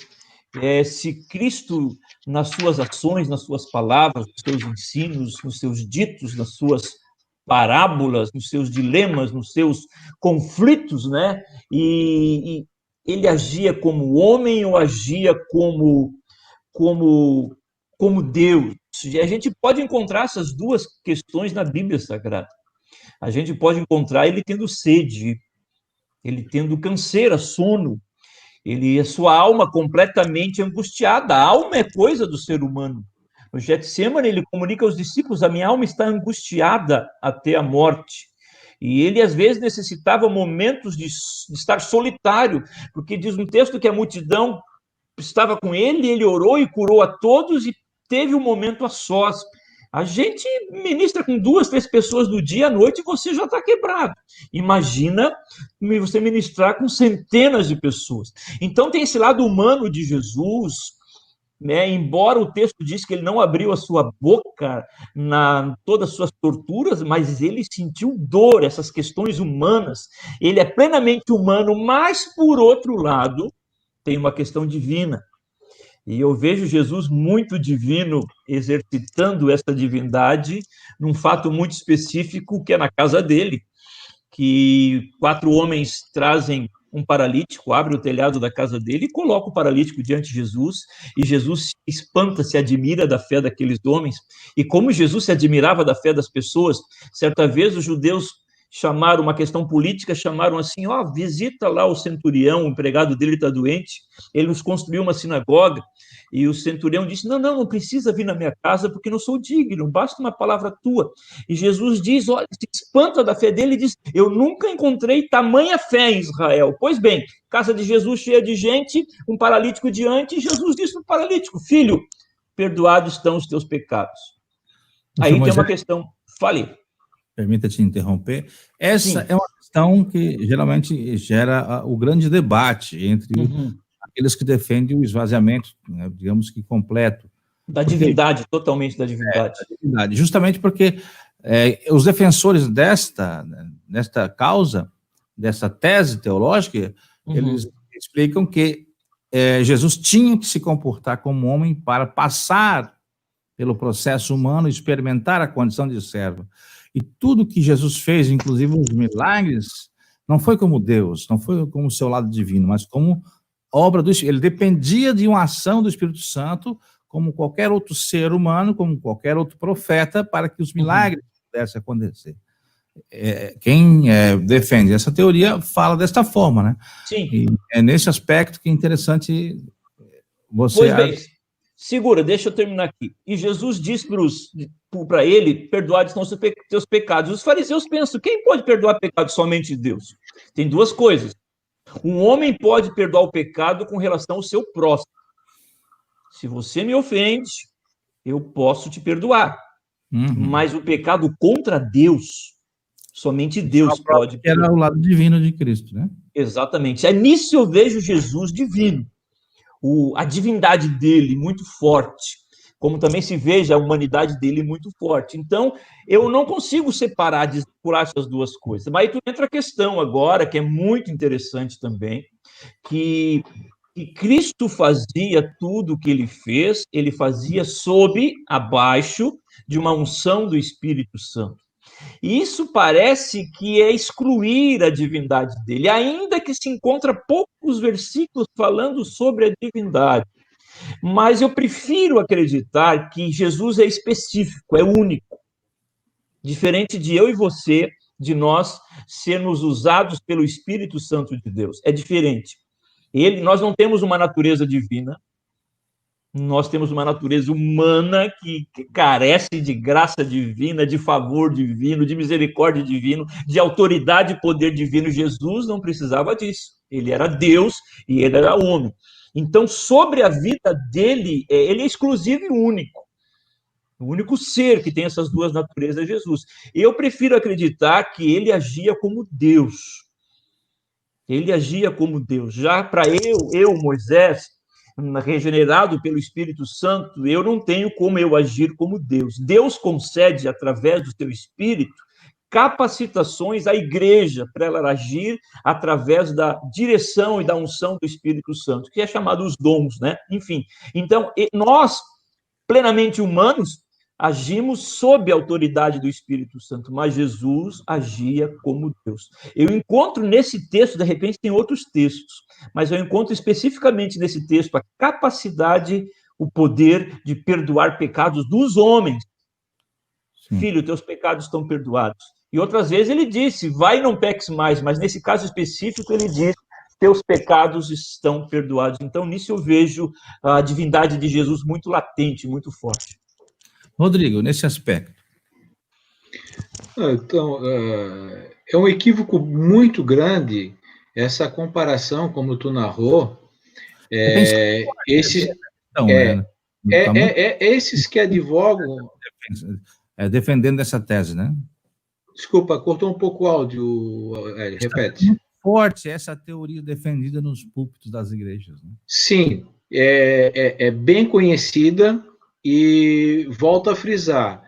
é se Cristo, nas suas ações, nas suas palavras, nos seus ensinos, nos seus ditos, nas suas parábolas, nos seus dilemas, nos seus conflitos, né? E ele agia como homem ou agia como Deus? A gente pode encontrar essas 2 questões na Bíblia Sagrada. A gente pode encontrar ele tendo sede, ele tendo canseira, sono, a sua alma completamente angustiada. A alma é coisa do ser humano. No Getsemane, ele comunica aos discípulos: a minha alma está angustiada até a morte. E ele, às vezes, necessitava momentos de estar solitário, porque diz no texto que a multidão estava com ele orou e curou a todos e teve um momento a sós. A gente ministra com 2, 3 pessoas do dia à noite e você já está quebrado. Imagina você ministrar com centenas de pessoas. Então tem esse lado humano de Jesus, né? Embora o texto diz que ele não abriu a sua boca na todas as suas torturas, mas ele sentiu dor, essas questões humanas. Ele é plenamente humano, mas, por outro lado, tem uma questão divina. E eu vejo Jesus muito divino, exercitando essa divindade num fato muito específico, que é na casa dele, que 4 homens trazem um paralítico, abre o telhado da casa dele e coloca o paralítico diante de Jesus, e Jesus se espanta, se admira da fé daqueles homens. E como Jesus se admirava da fé das pessoas, certa vez os judeus chamaram uma questão política, chamaram assim, visita lá o centurião, o empregado dele está doente, ele nos construiu uma sinagoga, e o centurião disse, não precisa vir na minha casa, porque não sou digno, basta uma palavra tua. E Jesus diz, olha, se espanta da fé dele, e diz, eu nunca encontrei tamanha fé em Israel. Pois bem, casa de Jesus cheia de gente, um paralítico diante, e Jesus disse para o paralítico, filho, perdoados estão os teus pecados. Aí tem uma questão, fale. Permita te interromper. Essa é uma questão que geralmente gera o grande debate entre aqueles que defendem o esvaziamento, né, digamos que completo. Da divindade, totalmente da divindade. Da divindade. Justamente porque os defensores desta causa, dessa tese teológica, eles explicam que Jesus tinha que se comportar como homem para passar pelo processo humano, experimentar a condição de servo. E tudo que Jesus fez, inclusive os milagres, não foi como Deus, não foi como o seu lado divino, mas como obra do Espírito. Ele dependia de uma ação do Espírito Santo, como qualquer outro ser humano, como qualquer outro profeta, para que os milagres pudessem acontecer. Quem defende essa teoria fala desta forma, né? Sim. E é nesse aspecto que é interessante você... Pois bem, segura, deixa eu terminar aqui. E Jesus diz para ele, perdoados estão os teus pecados. Os fariseus pensam, quem pode perdoar pecados? Somente Deus. Tem duas coisas. Um homem pode perdoar o pecado com relação ao seu próximo. Se você me ofende, eu posso te perdoar. Mas o pecado contra Deus, somente Deus pode perdoar. Era o lado divino de Cristo, né? Exatamente. É nisso eu vejo Jesus divino. A divindade dele muito forte, como também se veja a humanidade dele muito forte. Então, eu não consigo separar por essas duas coisas. Mas aí tu entra a questão agora, que é muito interessante também, que Cristo fazia tudo o que ele fazia abaixo de uma unção do Espírito Santo. E isso parece que é excluir a divindade dele, ainda que se encontra poucos versículos falando sobre a divindade. Mas eu prefiro acreditar que Jesus é específico, é único. Diferente de eu e você, de nós sermos usados pelo Espírito Santo de Deus. É diferente. Nós não temos uma natureza divina, nós temos uma natureza humana que carece de graça divina, de favor divino, de misericórdia divino, de autoridade e poder divino. Jesus não precisava disso. Ele era Deus e ele era homem. Então, sobre a vida dele, ele é exclusivo e único. O único ser que tem essas duas naturezas é Jesus. Eu prefiro acreditar que ele agia como Deus. Ele agia como Deus. Já para eu, Moisés, regenerado pelo Espírito Santo, eu não tenho como eu agir como Deus. Deus concede, através do seu Espírito, capacitações à igreja para ela agir através da direção e da unção do Espírito Santo, que é chamado os dons, né? Enfim, então, nós, plenamente humanos, agimos sob a autoridade do Espírito Santo, mas Jesus agia como Deus. Eu encontro nesse texto, de repente tem outros textos, mas eu encontro especificamente nesse texto a capacidade, o poder de perdoar pecados dos homens. Sim. Filho, teus pecados estão perdoados. E outras vezes ele disse, vai e não peques mais, mas nesse caso específico ele diz, teus pecados estão perdoados. Então nisso eu vejo a divindade de Jesus muito latente, muito forte. Rodrigo, nesse aspecto. Então, é um equívoco muito grande essa comparação, como tu narrou. Esses que advogam... defendendo essa tese, né? Desculpa, cortou um pouco o áudio, repete. Muito forte essa teoria defendida nos púlpitos das igrejas. Né? Sim, é bem conhecida e volto a frisar,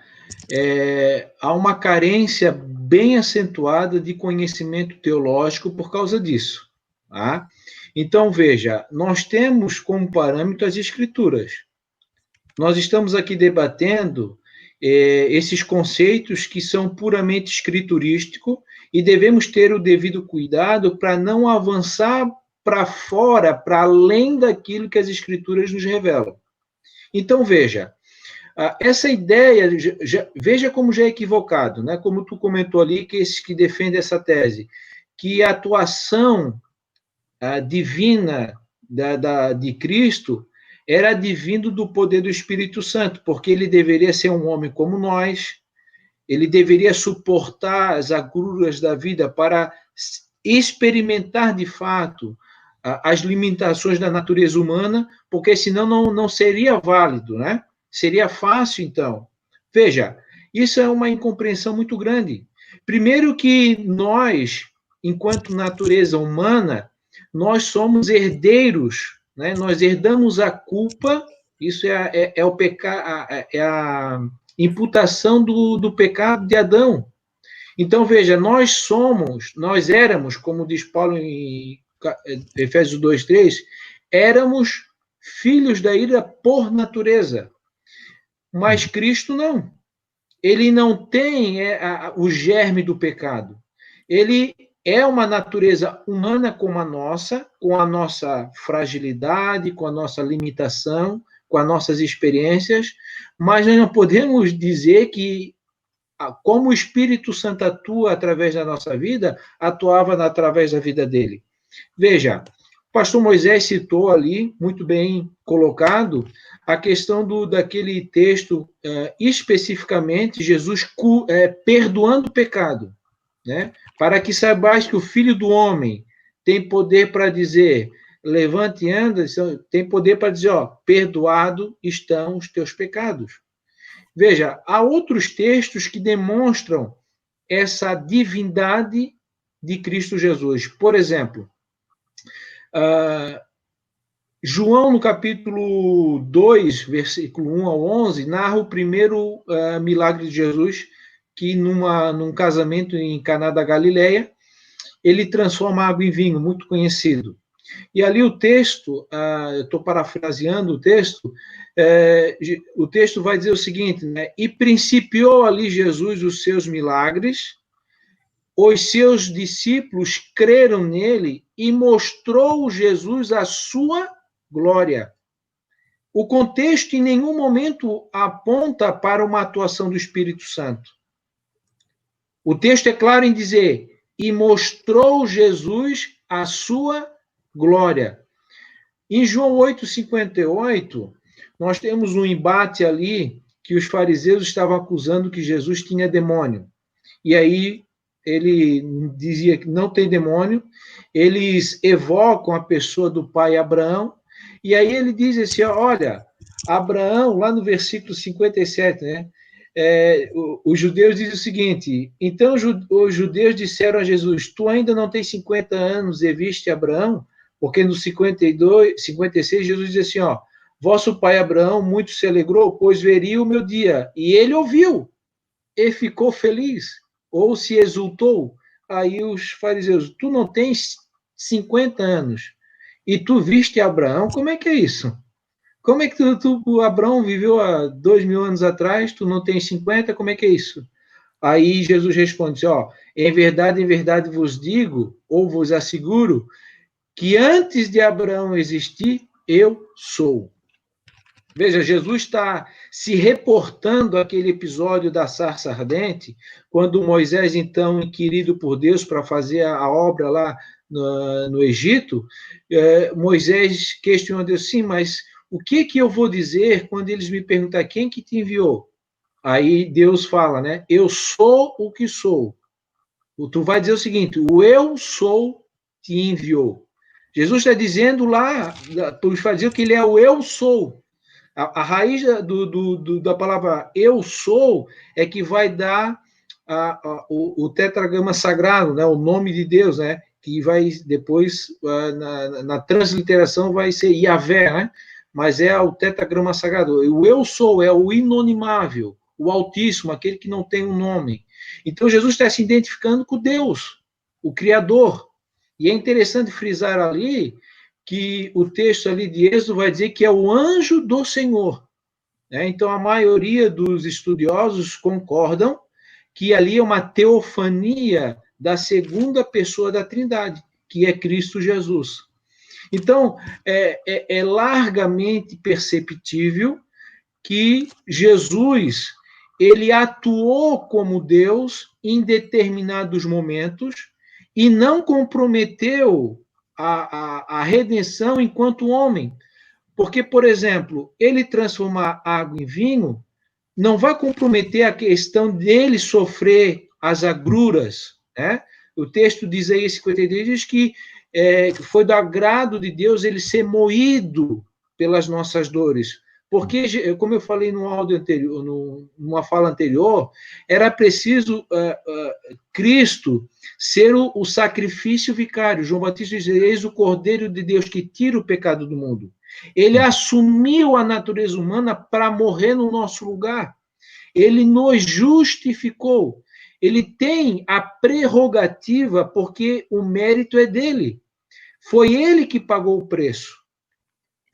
há uma carência bem acentuada de conhecimento teológico por causa disso. Tá? Então, veja, nós temos como parâmetro as Escrituras. Nós estamos aqui debatendo esses conceitos que são puramente escriturísticos e devemos ter o devido cuidado para não avançar para fora, para além daquilo que as Escrituras nos revelam. Então, veja, Essa ideia, veja como já é equivocado, né? Como tu comentou ali, que esses que defendem essa tese, que a atuação divina de Cristo era advindo do poder do Espírito Santo, porque ele deveria ser um homem como nós, ele deveria suportar as agruras da vida para experimentar de fato as limitações da natureza humana, porque senão não seria válido, né? Seria fácil, então. Veja, isso é uma incompreensão muito grande. Primeiro que nós, enquanto natureza humana, nós somos herdeiros, né? Nós herdamos a culpa, isso é o pecado, é a imputação do pecado de Adão. Então, veja, nós éramos, como diz Paulo em Efésios 2:3, éramos filhos da ira por natureza. Mas Cristo não. Ele não tem o germe do pecado. Ele é uma natureza humana como a nossa, com a nossa fragilidade, com a nossa limitação, com as nossas experiências, mas nós não podemos dizer que, como o Espírito Santo atua através da nossa vida, atuava através da vida dele. Veja, o pastor Moisés citou ali, muito bem colocado, a questão daquele texto, especificamente, Jesus perdoando o pecado, né? Para que saibais que o Filho do Homem tem poder para dizer, levante e anda, tem poder para dizer, perdoado estão os teus pecados. Veja, há outros textos que demonstram essa divindade de Cristo Jesus. Por exemplo, João, no capítulo 2, versículo 1 ao 11, narra o primeiro milagre de Jesus, que num casamento em Caná da Galileia, ele transforma água em vinho, muito conhecido. E ali o texto, eu estou parafraseando o texto vai dizer o seguinte, né? E principiou ali Jesus os seus milagres, os seus discípulos creram nele e mostrou Jesus a sua glória. O contexto em nenhum momento aponta para uma atuação do Espírito Santo. O texto é claro em dizer, e mostrou Jesus a sua glória. Em João 8,58, nós temos um embate ali que os fariseus estavam acusando que Jesus tinha demônio. E aí ele dizia que não tem demônio, eles evocam a pessoa do pai Abraão, e aí ele diz assim, olha, Abraão, lá no versículo 57, né? Os judeus dizem o seguinte, então os judeus disseram a Jesus, tu ainda não tens 50 anos e viste Abraão? Porque no 56, Jesus diz assim, vosso pai Abraão muito se alegrou, pois veria o meu dia. E ele ouviu, e ficou feliz, ou se exultou. Aí os fariseus, tu não tens 50 anos, e tu viste Abraão? Como é que é isso? Como é que Abraão viveu há 2000 anos atrás, tu não tens 50, como é que é isso? Aí Jesus responde, em verdade vos digo, ou vos asseguro, que antes de Abraão existir, eu sou. Veja, Jesus está se reportando àquele episódio da sarça ardente, quando Moisés, então, inquirido por Deus para fazer a obra lá no Egito, Moisés questionou Deus, sim, mas o que eu vou dizer quando eles me perguntarem quem que te enviou? Aí Deus fala, né? Eu sou o que sou. Tu vai dizer o seguinte, o eu sou te enviou. Jesus está dizendo lá, tu vai dizer que ele é o eu sou. A raiz da palavra eu sou é que vai dar o tetragrama sagrado, né? O nome de Deus, né? Que vai depois, na transliteração, vai ser Yahvé, né? Mas é o tetragrama sagrado. O eu sou é o inonimável, o Altíssimo, aquele que não tem um nome. Então, Jesus está se identificando com Deus, o Criador. E é interessante frisar ali que o texto ali de Êxodo vai dizer que é o anjo do Senhor. Né? Então, a maioria dos estudiosos concordam que ali é uma teofania da segunda pessoa da Trindade, que é Cristo Jesus. Então, é largamente perceptível que Jesus, ele atuou como Deus em determinados momentos e não comprometeu a redenção enquanto homem. Porque, por exemplo, ele transformar água em vinho não vai comprometer a questão dele sofrer as agruras, né? O texto de Isaías 53 diz que foi do agrado de Deus ele ser moído pelas nossas dores. Porque, como eu falei no áudio anterior, numa fala anterior, era preciso Cristo ser o sacrifício vicário. João Batista diz: eis o Cordeiro de Deus que tira o pecado do mundo. Ele assumiu a natureza humana para morrer no nosso lugar. Ele nos justificou. Ele tem a prerrogativa, porque o mérito é dele. Foi ele que pagou o preço.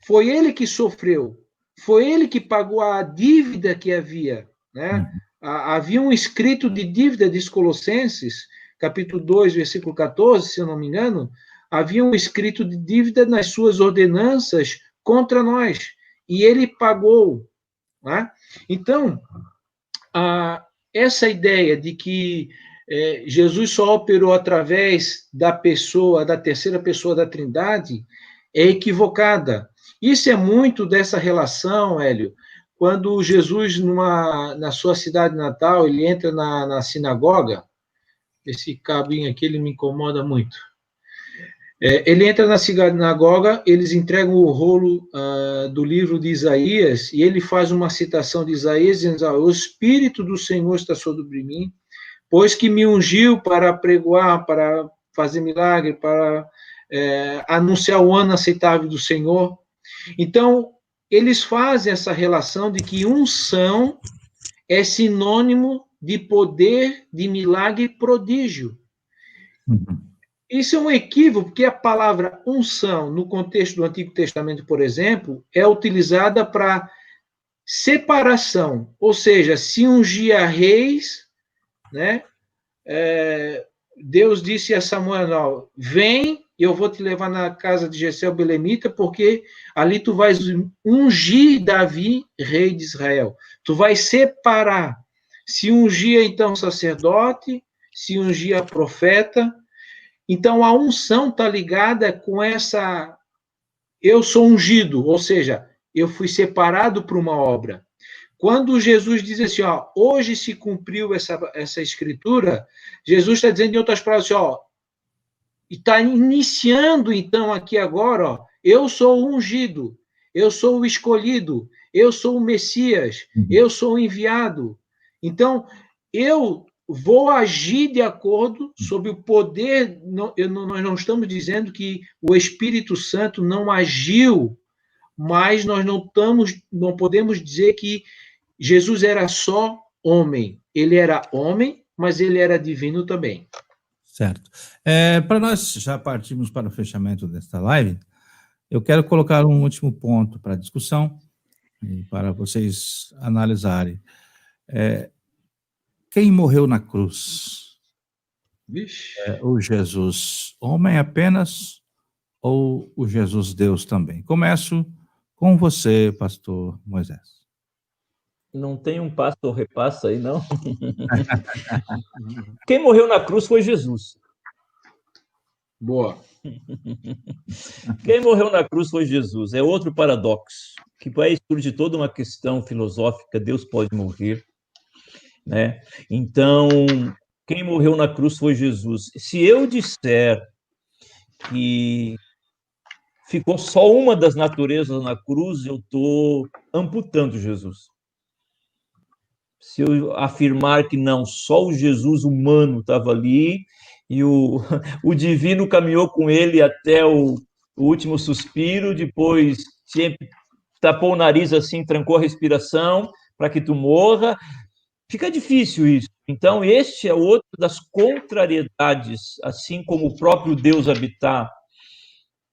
Foi ele que sofreu. Foi ele que pagou a dívida que havia, né? Havia um escrito de dívida de Colossenses, capítulo 2, versículo 14, se eu não me engano, havia um escrito de dívida nas suas ordenanças contra nós, e ele pagou, né? Então, essa ideia de que Jesus só operou através da terceira pessoa da Trindade, é equivocada. Isso é muito dessa relação, Hélio, quando Jesus, na sua cidade natal, ele entra na sinagoga. Esse cabinho aqui, ele me incomoda muito. Ele entra na sinagoga, eles entregam o rolo do livro de Isaías, e ele faz uma citação de Isaías, dizendo: o Espírito do Senhor está sobre mim, pois que me ungiu para pregoar, para fazer milagre, para anunciar o ano aceitável do Senhor. Então, eles fazem essa relação de que unção é sinônimo de poder, de milagre e prodígio. Isso é um equívoco, porque a palavra unção, no contexto do Antigo Testamento, por exemplo, é utilizada para separação, ou seja, se ungia reis, né? Deus disse a Samuel: vem, eu vou te levar na casa de Jessé o belemita, porque ali tu vais ungir Davi, rei de Israel. Tu vais separar. Se ungia, então, sacerdote, se ungia profeta. Então, a unção está ligada com essa... Eu sou ungido, ou seja, eu fui separado para uma obra. Quando Jesus diz assim, hoje se cumpriu essa escritura, Jesus está dizendo, em outras palavras, assim, está iniciando, então, aqui agora, eu sou o ungido, eu sou o escolhido, eu sou o Messias, eu sou o enviado. Então, eu vou agir de acordo sob o poder. Nós não estamos dizendo que o Espírito Santo não agiu, mas nós não podemos dizer que Jesus era só homem. Ele era homem, mas ele era divino também. Certo. Para nós já partirmos para o fechamento desta live, eu quero colocar um último ponto para a discussão e para vocês analisarem. Quem morreu na cruz? O Jesus homem apenas ou o Jesus Deus também? Começo com você, pastor Moisés. Não tem um passo ou repassa aí, não? Quem morreu na cruz foi Jesus. Boa. Quem morreu na cruz foi Jesus. É outro paradoxo, que aí surge toda uma questão filosófica, Deus pode morrer, né? Então, quem morreu na cruz foi Jesus. Se eu disser que ficou só uma das naturezas na cruz, eu estou amputando Jesus. Se eu afirmar que não, só o Jesus humano estava ali e o divino caminhou com ele até o último suspiro, depois sempre tapou o nariz assim, trancou a respiração para que tu morra, fica difícil isso. Então, este é outro das contrariedades, assim como o próprio Deus habitar,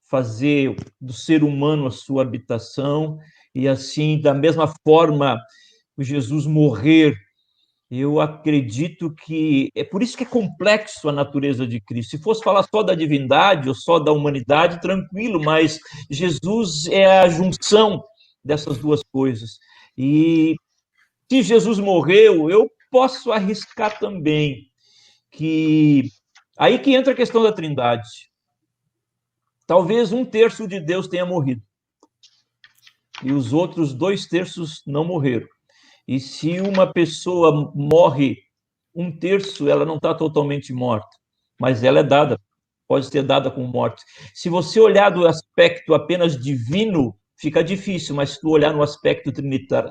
fazer do ser humano a sua habitação, e assim, da mesma forma, o Jesus morrer, eu acredito que... É por isso que é complexo a natureza de Cristo. Se fosse falar só da divindade ou só da humanidade, tranquilo, mas Jesus é a junção dessas duas coisas. E se Jesus morreu, eu posso arriscar também que aí que entra a questão da Trindade. Talvez 1/3 de Deus tenha morrido e os outros 2/3 não morreram. E se uma pessoa morre 1/3, ela não está totalmente morta, mas ela é dada, pode ser dada como morte. Se você olhar do aspecto apenas divino, fica difícil, mas se tu olhar no aspecto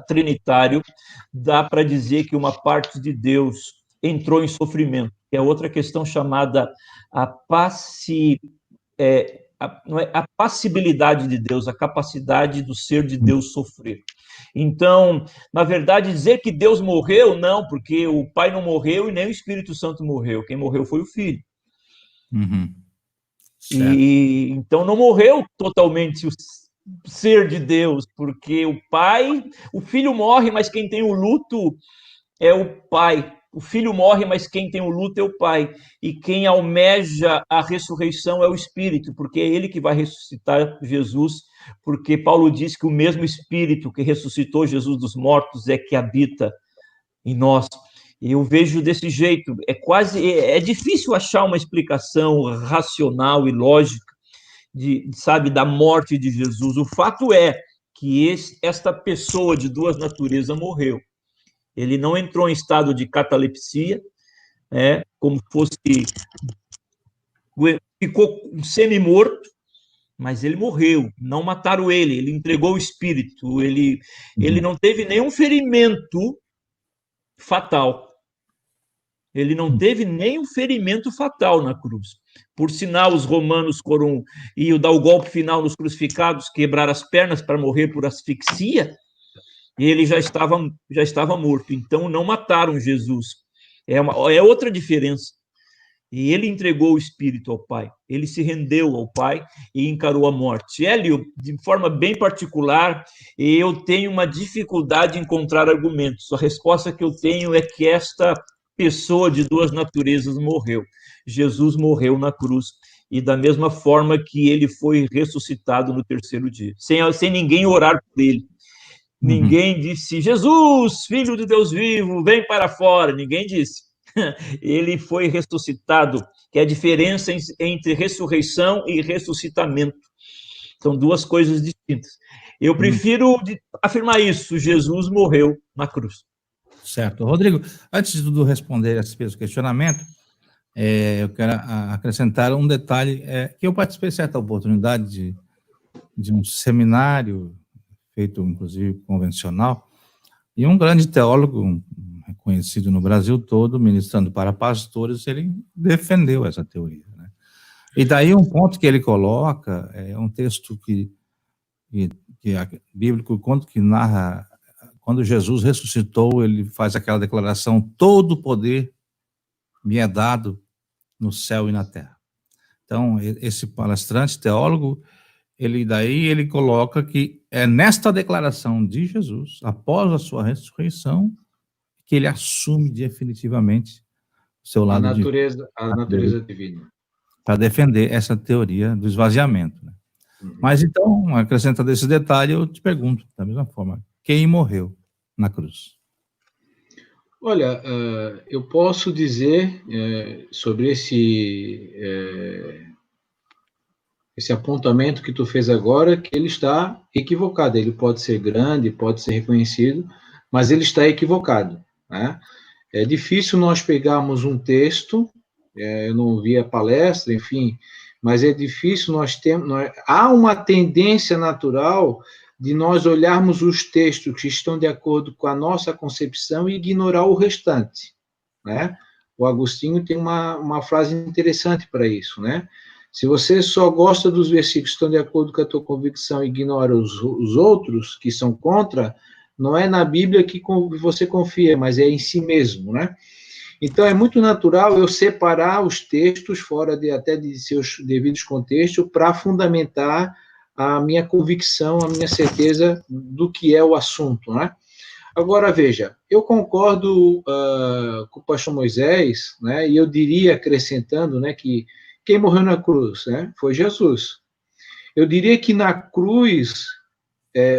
trinitário, dá para dizer que uma parte de Deus entrou em sofrimento, que é outra questão chamada a não é a passibilidade de Deus, a capacidade do ser de Deus sofrer. Então, na verdade, dizer que Deus morreu, não, porque o Pai não morreu e nem o Espírito Santo morreu. Quem morreu foi o Filho. Uhum. E então não morreu totalmente o ser de Deus, porque o Filho morre, mas quem tem o luto é o Pai. O Filho morre, mas quem tem o luto é o Pai. E quem almeja a ressurreição é o Espírito, porque é ele que vai ressuscitar Jesus, porque Paulo diz que o mesmo Espírito que ressuscitou Jesus dos mortos é que habita em nós. Eu vejo desse jeito, é difícil achar uma explicação racional e lógica sabe, da morte de Jesus. O fato é que esta pessoa de duas naturezas morreu. Ele não entrou em estado de catalepsia, como fosse ficou semi-morto, mas ele morreu. Não mataram ele entregou o espírito. Ele não teve nenhum ferimento fatal. Ele não teve nenhum ferimento fatal na cruz. Por sinal, os romanos iam dar o golpe final nos crucificados, quebrar as pernas para morrer por asfixia, e ele já estava morto. Então, não mataram Jesus. É outra diferença. E ele entregou o espírito ao Pai. Ele se rendeu ao Pai e encarou a morte. Hélio, de forma bem particular, eu tenho uma dificuldade em encontrar argumentos. A resposta que eu tenho é que esta pessoa de duas naturezas morreu. Jesus morreu na cruz. E da mesma forma que ele foi ressuscitado no 3º dia. Sem ninguém orar por ele. Ninguém disse, Jesus, Filho de Deus vivo, vem para fora. Ninguém disse. Ele foi ressuscitado, que é a diferença entre ressurreição e ressuscitamento. São duas coisas distintas. Eu prefiro afirmar isso, Jesus morreu na cruz. Certo. Rodrigo, antes de tudo responder esse questionamento, eu quero acrescentar um detalhe, que eu participei de certa oportunidade de um seminário feito, inclusive, convencional, e um grande teólogo, reconhecido no Brasil todo, ministrando para pastores, ele defendeu essa teoria, né? E daí um ponto que ele coloca, é um texto bíblico, que narra, quando Jesus ressuscitou, ele faz aquela declaração, todo o poder me é dado no céu e na terra. Então, esse palestrante, teólogo, ele coloca que é nesta declaração de Jesus, após a sua ressurreição, que ele assume definitivamente o seu lado a natureza divina. Para defender essa teoria do esvaziamento, né? Mas então, acrescentando esse detalhe, eu te pergunto, da mesma forma, quem morreu na cruz? Olha, eu posso dizer sobre esse apontamento que tu fez agora, que ele está equivocado. Ele pode ser grande, pode ser reconhecido, mas ele está equivocado, né? É difícil nós pegarmos um texto, eu não vi a palestra, enfim, mas é difícil há uma tendência natural de nós olharmos os textos que estão de acordo com a nossa concepção e ignorar o restante, né? O Agostinho tem uma frase interessante para isso, né? Se você só gosta dos versículos que estão de acordo com a tua convicção e ignora os outros que são contra, não é na Bíblia que você confia, mas é em si mesmo, né? Então, é muito natural eu separar os textos fora até de seus devidos contextos para fundamentar a minha convicção, a minha certeza do que é o assunto, né? Agora, veja, eu concordo com o pastor Moisés, né? E eu diria, acrescentando, né, que quem morreu na cruz, né, foi Jesus. Eu diria que na cruz,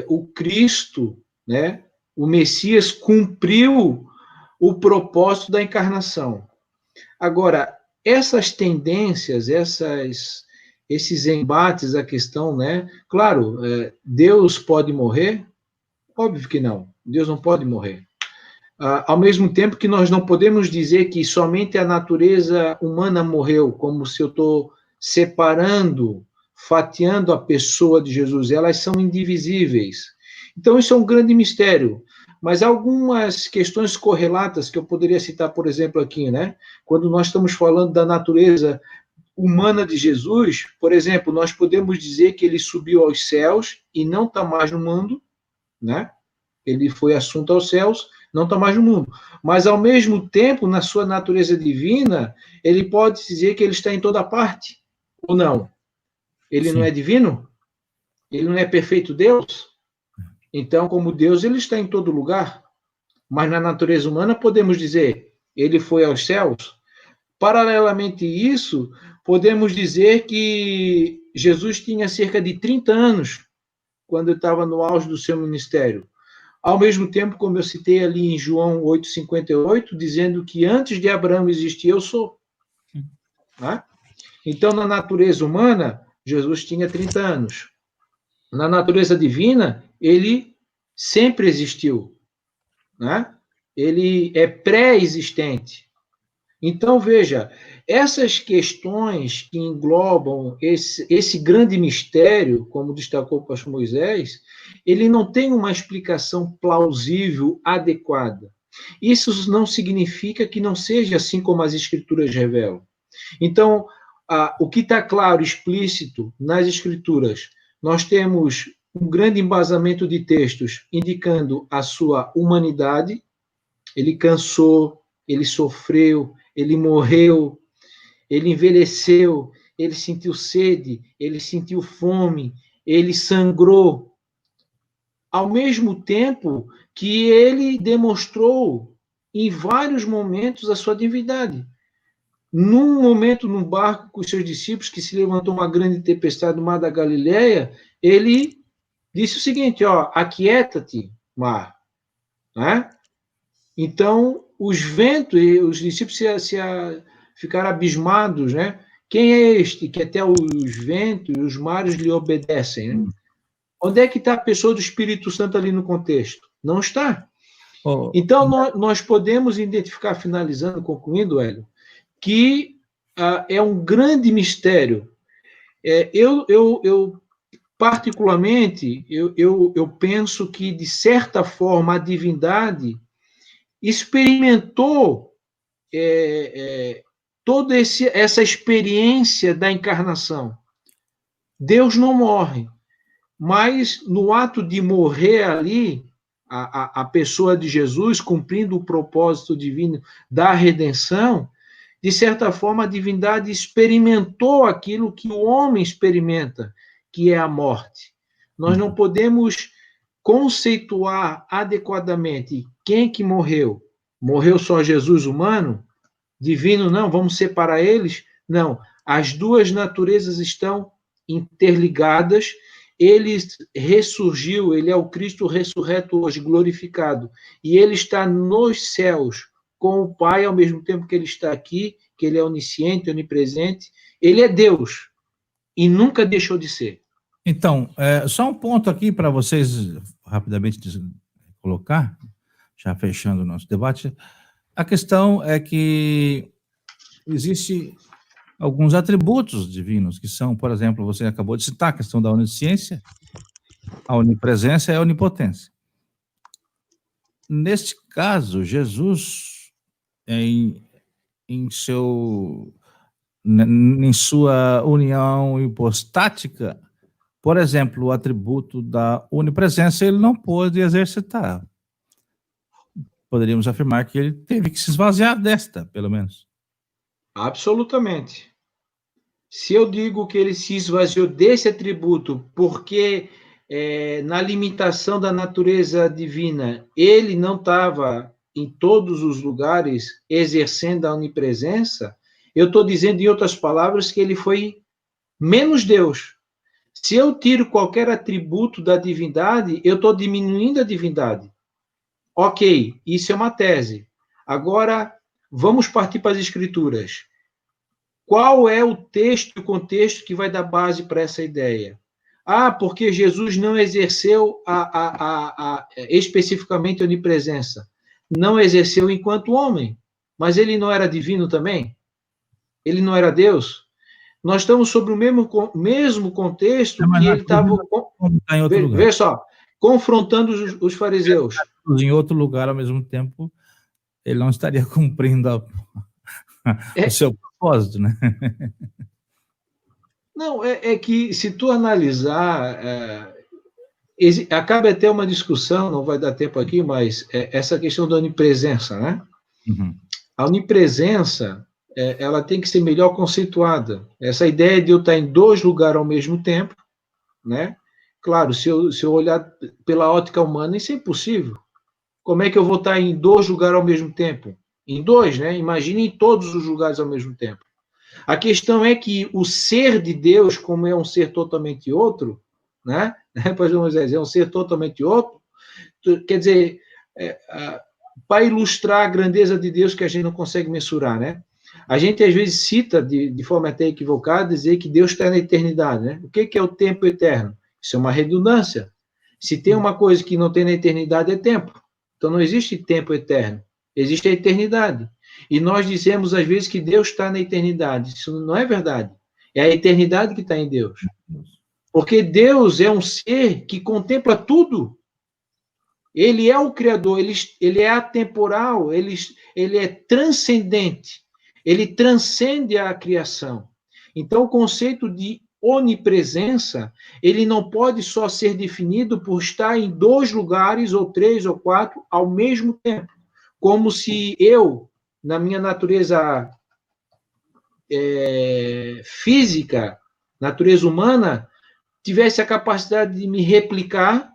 o Cristo, né, O Messias cumpriu o propósito da encarnação. Agora, essas tendências, esses embates, a questão, né? Claro, Deus pode morrer? Óbvio que não. Deus não pode morrer. Ao mesmo tempo que nós não podemos dizer que somente a natureza humana morreu, como se eu estou separando, fatiando a pessoa de Jesus. Elas são indivisíveis. Então, isso é um grande mistério. Mas algumas questões correlatas que eu poderia citar, por exemplo, aqui, né? Quando nós estamos falando da natureza humana de Jesus, por exemplo, nós podemos dizer que ele subiu aos céus e não está mais no mundo, né? Ele foi assunto aos céus, não está mais no mundo. Mas, ao mesmo tempo, na sua natureza divina, ele pode dizer que ele está em toda parte, ou não? Ele Sim. não é divino? Ele não é perfeito Deus? Então, como Deus, ele está em todo lugar. Mas na natureza humana, podemos dizer, ele foi aos céus. Paralelamente a isso, podemos dizer que Jesus tinha cerca de 30 anos quando estava no auge do seu ministério. Ao mesmo tempo, como eu citei ali em João 8,58, dizendo que antes de Abraão existir, eu sou. Né? Então, na natureza humana, Jesus tinha 30 anos. Na natureza divina, ele sempre existiu. Né? Ele é pré-existente. Então, veja, essas questões que englobam esse grande mistério, como destacou o pastor Moisés, ele não tem uma explicação plausível, adequada. Isso não significa que não seja assim como as Escrituras revelam. Então, o que está claro, explícito nas Escrituras, nós temos um grande embasamento de textos indicando a sua humanidade. Ele cansou, ele sofreu, ele morreu, ele envelheceu, ele sentiu sede, ele sentiu fome, ele sangrou. Ao mesmo tempo que ele demonstrou em vários momentos a sua divindade. Num momento, no barco com os seus discípulos, que se levantou uma grande tempestade no mar da Galileia, ele disse o seguinte, aquieta-te, mar. Né? Então, os ventos, os discípulos ficaram abismados, né? Quem é este que até os ventos e os mares lhe obedecem? Né? Onde é que está a pessoa do Espírito Santo ali no contexto? Não está. Então, nós podemos identificar, finalizando, concluindo, Hélio, que é um grande mistério. Eu particularmente, eu penso que, de certa forma, a divindade experimentou toda essa experiência da encarnação. Deus não morre, mas no ato de morrer ali, a pessoa de Jesus, cumprindo o propósito divino da redenção, de certa forma, a divindade experimentou aquilo que o homem experimenta, que é a morte. Nós não podemos conceituar adequadamente quem que morreu. Morreu só Jesus humano? Divino não, vamos separar eles? Não, as duas naturezas estão interligadas. Ele ressurgiu, ele é o Cristo ressurreto hoje, glorificado. E ele está nos céus com o Pai, ao mesmo tempo que ele está aqui, que ele é onisciente, onipresente. Ele é Deus e nunca deixou de ser. Então, só um ponto aqui para vocês rapidamente colocar, já fechando o nosso debate. A questão é que existe alguns atributos divinos, que são, por exemplo, você acabou de citar a questão da onisciência, a onipresença e a onipotência. Neste caso, Jesus, em sua união hipostática, por exemplo, o atributo da onipresença, ele não pôde exercitar. Poderíamos afirmar que ele teve que se esvaziar desta, pelo menos. Absolutamente. Se eu digo que ele se esvaziou desse atributo porque na limitação da natureza divina ele não estava em todos os lugares exercendo a onipresença, eu estou dizendo, em outras palavras, que ele foi menos Deus. Se eu tiro qualquer atributo da divindade, eu estou diminuindo a divindade. Ok, isso é uma tese. Agora, vamos partir para as escrituras. Qual é o texto e o contexto que vai dar base para essa ideia? Ah, porque Jesus não exerceu especificamente a onipresença. Não exerceu enquanto homem. Mas ele não era divino também? Ele não era Deus? Nós estamos sobre o mesmo contexto que ele estava... Vê só, confrontando os fariseus. Em outro lugar ao mesmo tempo, ele não estaria cumprindo o seu propósito, né? Não, é que se tu analisar, acaba até uma discussão, não vai dar tempo aqui, mas essa questão da onipresença, né? Uhum. A onipresença, ela tem que ser melhor conceituada. Essa ideia de eu estar em dois lugares ao mesmo tempo, né? Claro, se eu olhar pela ótica humana, isso é impossível. Como é que eu vou estar em dois lugares ao mesmo tempo? Em dois, né? Imagine em todos os lugares ao mesmo tempo. A questão é que o ser de Deus, como é um ser totalmente outro, né? Pastor Moisés, é um ser totalmente outro, quer dizer, para ilustrar a grandeza de Deus que a gente não consegue mensurar, né? A gente às vezes cita, de forma até equivocada, dizer que Deus está na eternidade, né? O que é o tempo eterno? Isso é uma redundância. Se tem uma coisa que não tem na eternidade, é tempo. Então não existe tempo eterno, existe a eternidade. E nós dizemos às vezes que Deus está na eternidade. Isso não é verdade. É a eternidade que está em Deus. Porque Deus é um ser que contempla tudo. Ele é o Criador, ele é atemporal, ele é transcendente. Ele transcende a criação. Então, o conceito de onipresença, ele não pode só ser definido por estar em dois lugares, ou três, ou quatro, ao mesmo tempo. Como se eu, na minha natureza física, natureza humana, tivesse a capacidade de me replicar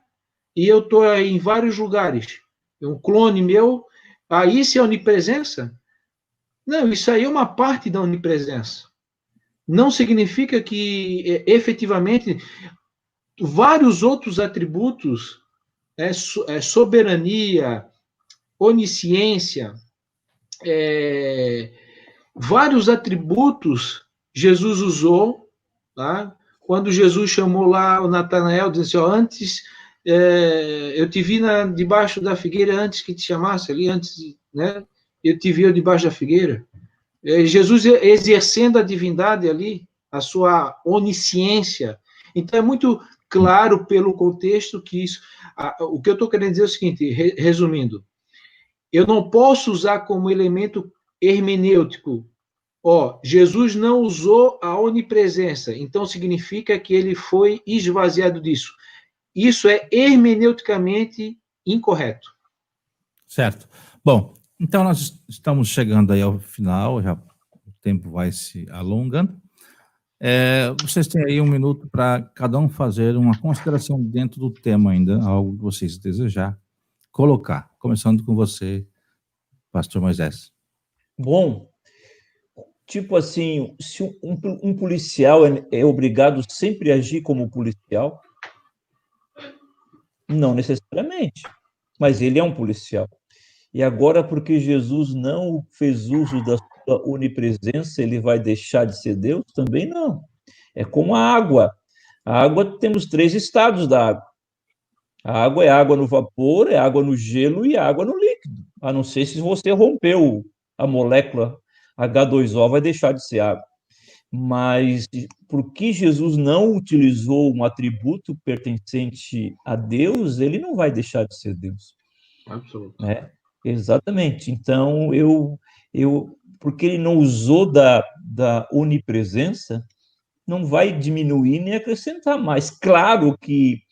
e eu estou em vários lugares. Um clone meu, isso é onipresença? Não, isso aí é uma parte da onipresença. Não significa que, efetivamente, vários outros atributos, soberania, onisciência, vários atributos Jesus usou, tá? Quando Jesus chamou lá o Natanael, disse assim, antes eu te vi debaixo da figueira antes que te chamasse ali, antes, né? Eu te vi debaixo da figueira. Jesus exercendo a divindade ali, a sua onisciência. Então é muito claro pelo contexto que isso... o que eu estou querendo dizer é o seguinte, resumindo, eu não posso usar como elemento hermenêutico, Jesus não usou a onipresença, então significa que ele foi esvaziado disso. Isso é hermeneuticamente incorreto. Certo. Bom, então nós estamos chegando aí ao final, já o tempo vai se alongando. Vocês têm aí 1 minuto para cada um fazer uma consideração dentro do tema ainda, algo que vocês desejar colocar. Começando com você, pastor Moisés. Bom, tipo assim, se um policial é obrigado sempre a agir como policial, não necessariamente, mas ele é um policial. E agora, porque Jesus não fez uso da sua onipresença, ele vai deixar de ser Deus? Também não. É como a água. A água, temos 3 estados da água. A água é água no vapor, é água no gelo e água no líquido. A não ser se você rompeu a molécula H2O, vai deixar de ser água. Mas porque Jesus não utilizou um atributo pertencente a Deus, ele não vai deixar de ser Deus. Absoluto. Né? Exatamente. Então, porque ele não usou da onipresença, não vai diminuir nem acrescentar mais. Claro que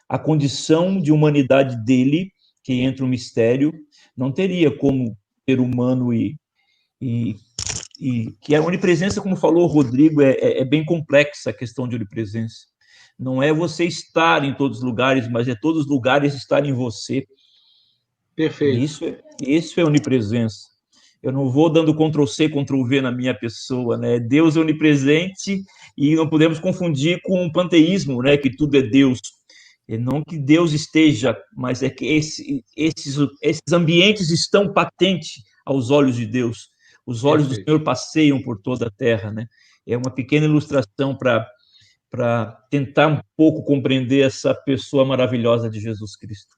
a condição de humanidade dele, que entra o mistério, não teria como ser humano e que a onipresença, como falou o Rodrigo, é bem complexa a questão de onipresença. Não é você estar em todos os lugares, mas é todos os lugares estar em você. Perfeito. Isso é onipresença. Eu não vou dando Ctrl+C, Ctrl+V na minha pessoa, né? Deus é onipresente e não podemos confundir com o panteísmo, né? Que tudo é Deus. Não que Deus esteja, mas é que esses ambientes estão patentes aos olhos de Deus. Os olhos do Senhor passeiam por toda a terra, né? É uma pequena ilustração para tentar um pouco compreender essa pessoa maravilhosa de Jesus Cristo.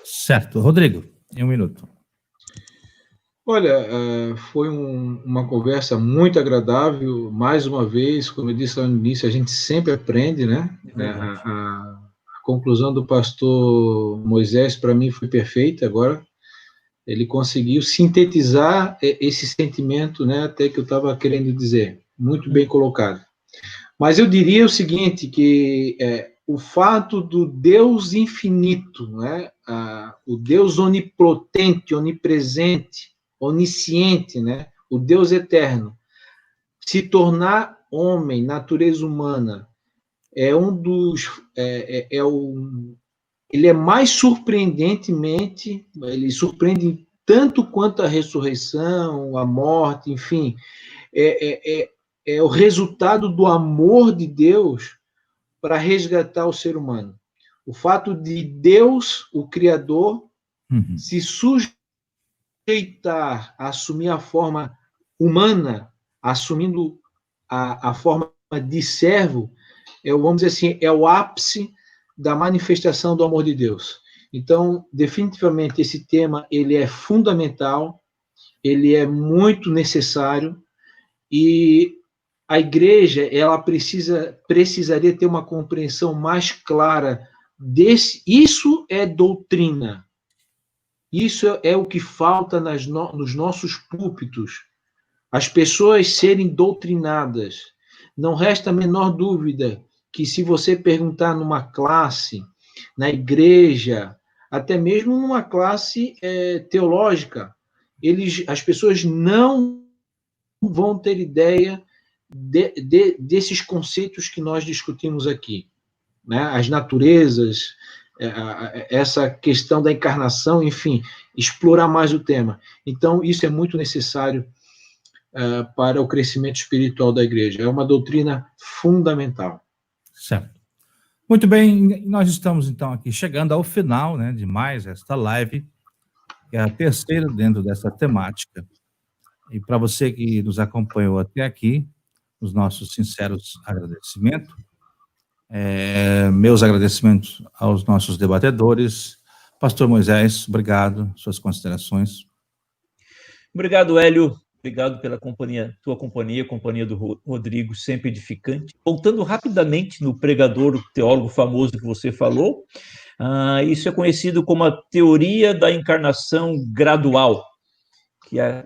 Certo. Rodrigo, em 1 minuto. Olha, foi uma conversa muito agradável. Mais uma vez, como eu disse lá no início, a gente sempre aprende, né? A conclusão do pastor Moisés, para mim, foi perfeita. Agora, ele conseguiu sintetizar esse sentimento, né? Até que eu estava querendo dizer. Muito bem colocado. Mas eu diria o seguinte, que o fato do Deus infinito, né? O Deus onipotente, onipresente, onisciente, né? O Deus eterno, se tornar homem, natureza humana, ele é mais surpreendentemente, ele surpreende tanto quanto a ressurreição, a morte, enfim, é o resultado do amor de Deus para resgatar o ser humano. O fato de Deus, o Criador, se sujeitar a assumir a forma humana, assumindo a forma de servo, vamos dizer assim, é o ápice da manifestação do amor de Deus. Então, definitivamente, esse tema ele é fundamental, ele é muito necessário, e a igreja ela precisaria ter uma compreensão mais clara desse. Isso é doutrina. Isso é o que falta nos nossos púlpitos. As pessoas serem doutrinadas. Não resta a menor dúvida que se você perguntar numa classe, na igreja, até mesmo numa classe teológica, as pessoas não vão ter ideia desses conceitos que nós discutimos aqui, né? As naturezas, essa questão da encarnação, enfim, explorar mais o tema. Então, isso é muito necessário para o crescimento espiritual da igreja. É uma doutrina fundamental. Certo. Muito bem, nós estamos, então, aqui chegando ao final, né, de mais esta live, que é a terceira dentro dessa temática. E para você que nos acompanhou até aqui, os nossos sinceros agradecimentos, meus agradecimentos aos nossos debatedores. Pastor Moisés, obrigado, suas considerações. Obrigado, Hélio. Obrigado pela tua companhia, companhia do Rodrigo, sempre edificante. Voltando rapidamente no pregador, teólogo famoso que você falou, isso é conhecido como a teoria da encarnação gradual, que a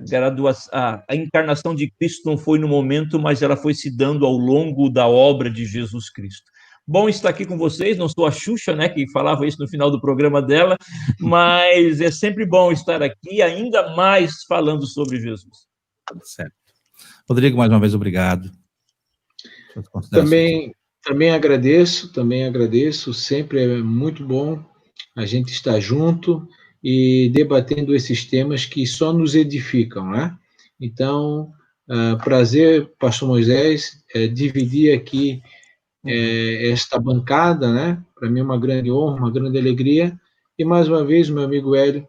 encarnação de Cristo não foi no momento, mas ela foi se dando ao longo da obra de Jesus Cristo. Bom estar aqui com vocês, não sou a Xuxa, né, que falava isso no final do programa dela, mas é sempre bom estar aqui, ainda mais falando sobre Jesus. Certo. Rodrigo, mais uma vez, obrigado. Também agradeço, sempre é muito bom a gente estar junto e debatendo esses temas que só nos edificam, né? Então, prazer, pastor Moisés, dividir aqui esta bancada, né? Para mim é uma grande honra, uma grande alegria, e mais uma vez, meu amigo Hélio,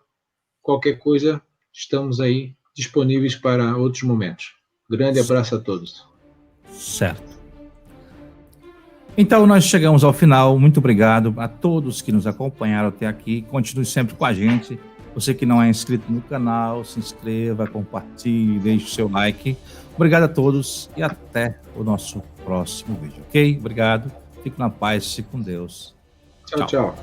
qualquer coisa, estamos aí disponíveis para outros momentos. Grande abraço a todos. Certo. Então, nós chegamos ao final. Muito obrigado a todos que nos acompanharam até aqui. Continue sempre com a gente. Você que não é inscrito no canal, se inscreva, compartilhe, deixe o seu like. Obrigado a todos e até o nosso próximo vídeo, ok? Obrigado. Fique na paz, fique com Deus. Tchau.